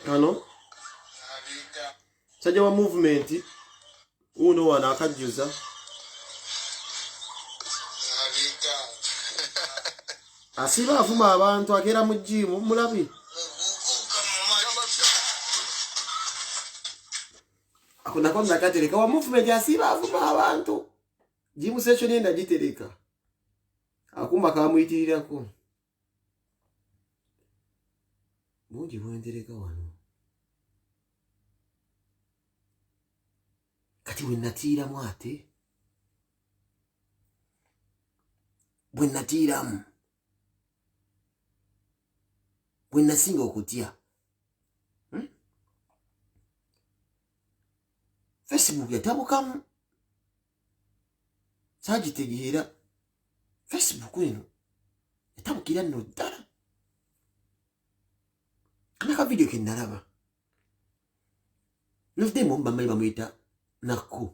ano sajja wa movement uno wana akajuza asiba afuma abantu akera mu jimu mulabi akuna konna katereka wa movement asiba afuma abantu jimu session enda gitereka akumba kamuyitirirako mungi bwendereka wano kati wenatira mwate bwenatiramu bwenasinga okutya Facebook yatabukamu sagitegeera Facebook eno yatabukira nno ddala naka video ke nalaba nofdemo mbamali bamuyita Naku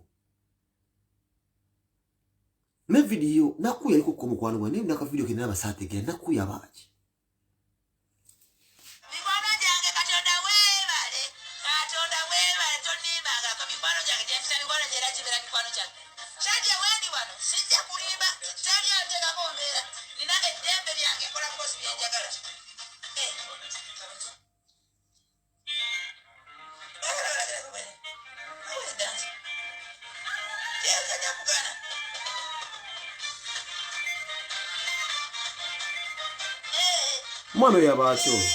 me video Naku yaliko ko mukwano gwa ne naka video ke nalaba sategera Naku yabaaki Mwana yabaaki ono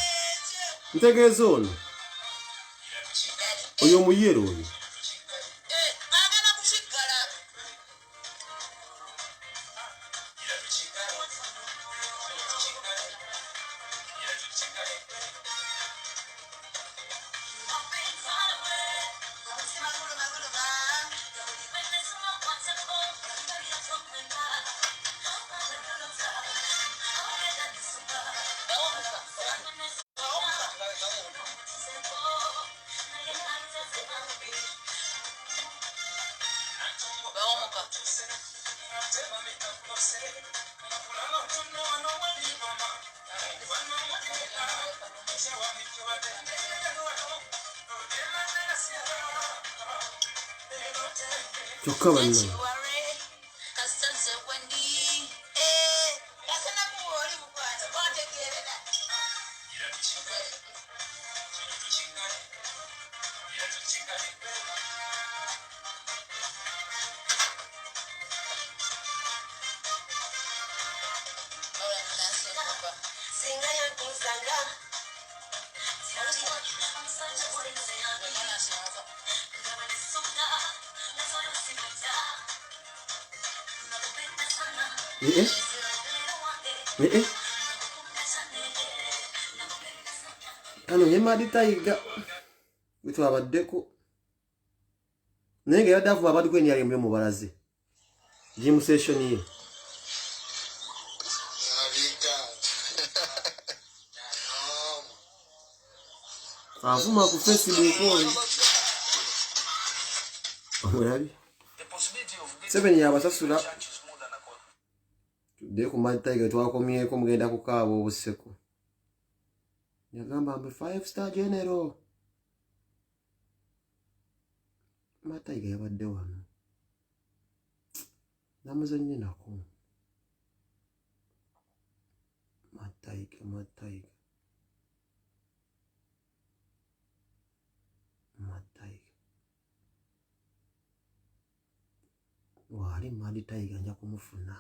ntegeeza ono oyo muyero oyo Kyokka banno ano ye Madi Tiger bitu abaddeko naye nga yadde avuba abadde kwenyali emuli mu balaze gym session ye avuma ku Facebook oyo omulabi 7 yabasasula tudde ku Madi Tiger twakomyeko mugenda kukaaba obuseko yagamba mbe 5-star general Madi Tiger yabadde wano namuzannye nako Madi Tiger wali Madi Tiger nja kumufuna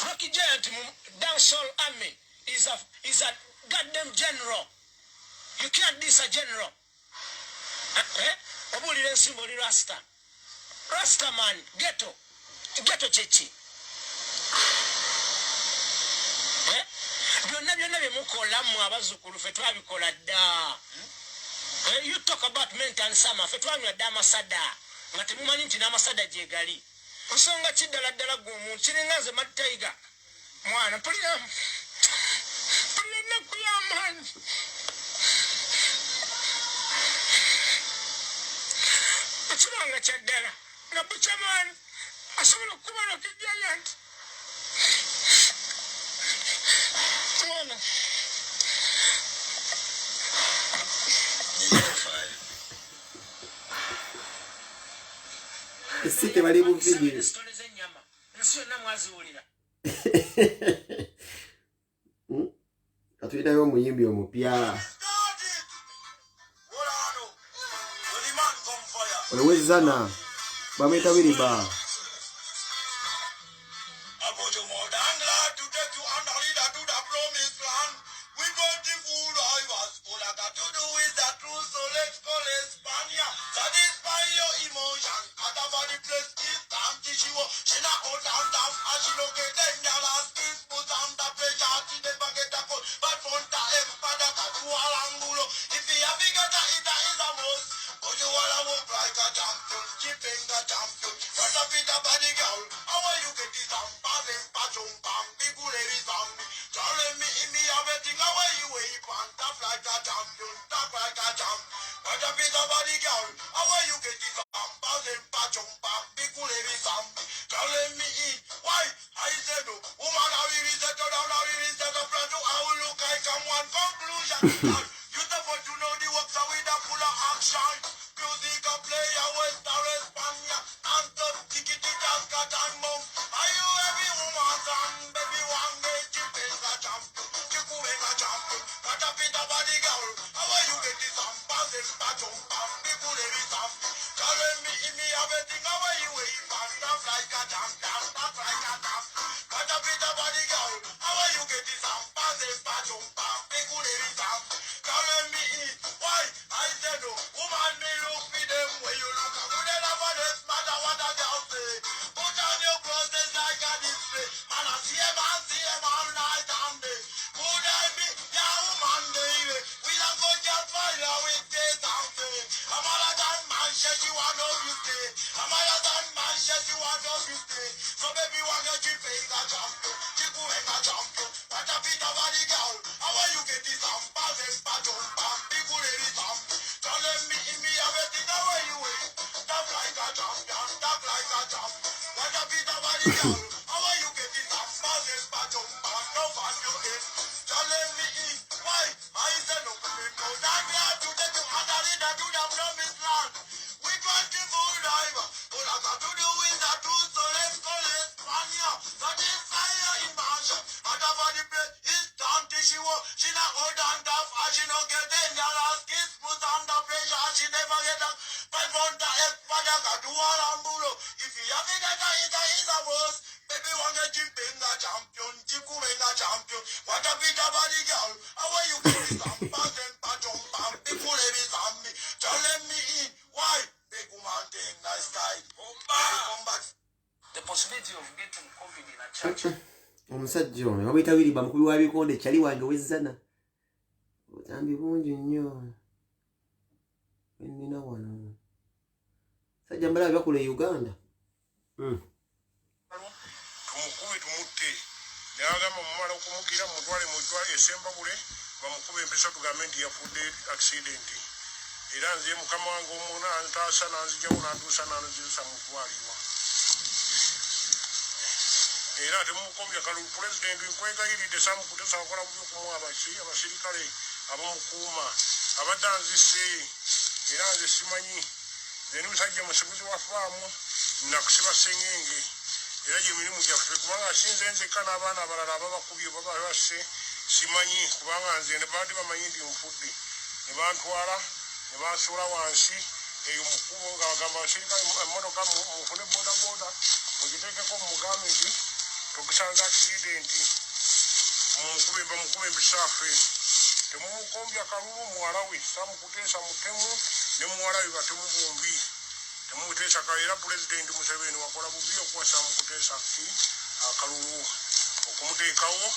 Rocky Giant dancehall army is a goddamn general. You can't diss a general. Obulira ensimba oli Rasta. Rasta man, ghetto chichi. Byonna bye mukola mu abazzukulu ffe twabikola dda. You talk about mint and summer, ffe twanywa dda amasada nga temumanyi nti n'amasada gye gali. Nsonga kiddala ddala gw'omuntu kiringa nze Madi Tiger mwana pulira ennaku y'amaanyi ekiranga kya ddala nga bukyamaani asobola okuba Rocky Giant mwana esite bali mu video katuyitayo omuyimbi omupya owezana bamwita Wiriba girl, how are you getting that business back on your head? Telling me why I said no people that we are to take you under it that you have promised land. We got the full diver. All I got to do is that truth, so let's go, let's run here. That is fire in motion. And the body play is done till she not hold on tough, and she not get in your ass kiss, put under pressure, and she never get up. 500 F for the got to all and bulo. If you have it, that is a worse. Baby, want to jump in the champion, Chiku in the champion. What a bit of body girl. How are you getting some pass and patron pam? People ladies on me. Telling me in. Why? Big woman thing, nice guy. Come back. The possibility of getting COVID in a church. Omusajja ono wabuyita Wiriba mukubi wa bikonde kyali wange wezzana otambi bungi nnyo ennina wano sajja mbala bakula e Uganda Tumukube tumutte n'agamba mumala okumugira mutwale esembabule bamukube empisa tugambe nti yafudde accident era nze mukama wange omuna antaasa nanzijawo nantuusa nanzirusa mutwalibwa era temumukombya kalulu pulezidenti nkwegayiridde samukutesa akola bubi okumuwa abasirikale abamukuuma abadde anzise era nze simanyi nze ni musajja musibuzi wa faamu nakusiba sengenge era gyemirimu gyaffe kubanga sinze nzekka n'abaana abalala ababakubye babasse simanyi kubanga nze ne baadde bamanyi nti nfudde ne bantwala ne bansuula wansi eyo mukubo nga bagamba abasirikale emmotoka mufune bodaboda mugiteekeko mugambe nti tukusanze akisidenti bamukube empisa ffe temumukombya kalulu muwala we samukuteesa mutemu ne muwala we batemu bombi temumuteesa era pulezidenti Museveni wakola bubi okuwasa mukuteesa akalulu okumuteekawo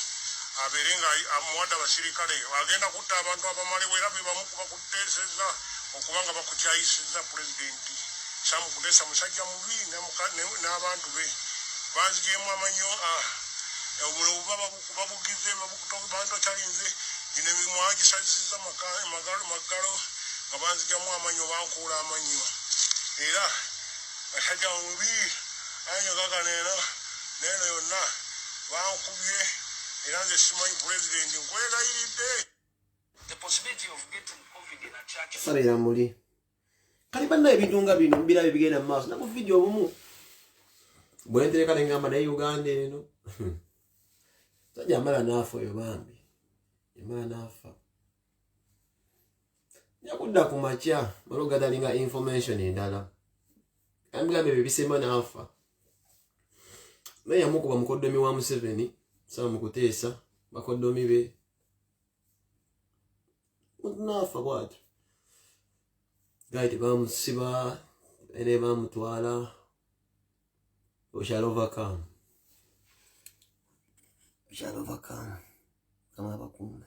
abeere nga amuwadde abasirikale agenda kutta abantu abamalewo era be bamu bakuteeseza okuba nga bakukyayisizza pulezidenti samukuteesa musajja mubi n'abantu be banzigyemu amanyo obulobu babugize bantu kyalinze gino emirimu agisazisiza maggalo nga banzigyamu amanyo bankuula amanyo era basajja mubi anyogaganena neno yonna bankubye era nze simanyi pulezidenti nkwegayiridde. The possibility of getting COVID in a church. Sabira muli kali banna ebintu nga bino mbirabe bigenda mu maaso naku video obumu bwentereka nengamba naye Uganda eno sajja mala naafa oyo bambi emala naafa yakudda ku makya maloga dalinga information endala ambigambe bibisema naafa naye yamukuba mukoddomi wa Museveni sama mukuteesa bakoddomi be naafa bwati gaiti bamusiba ene bamutwala. We shall overcome. We shall overcome. Kama bakumbe.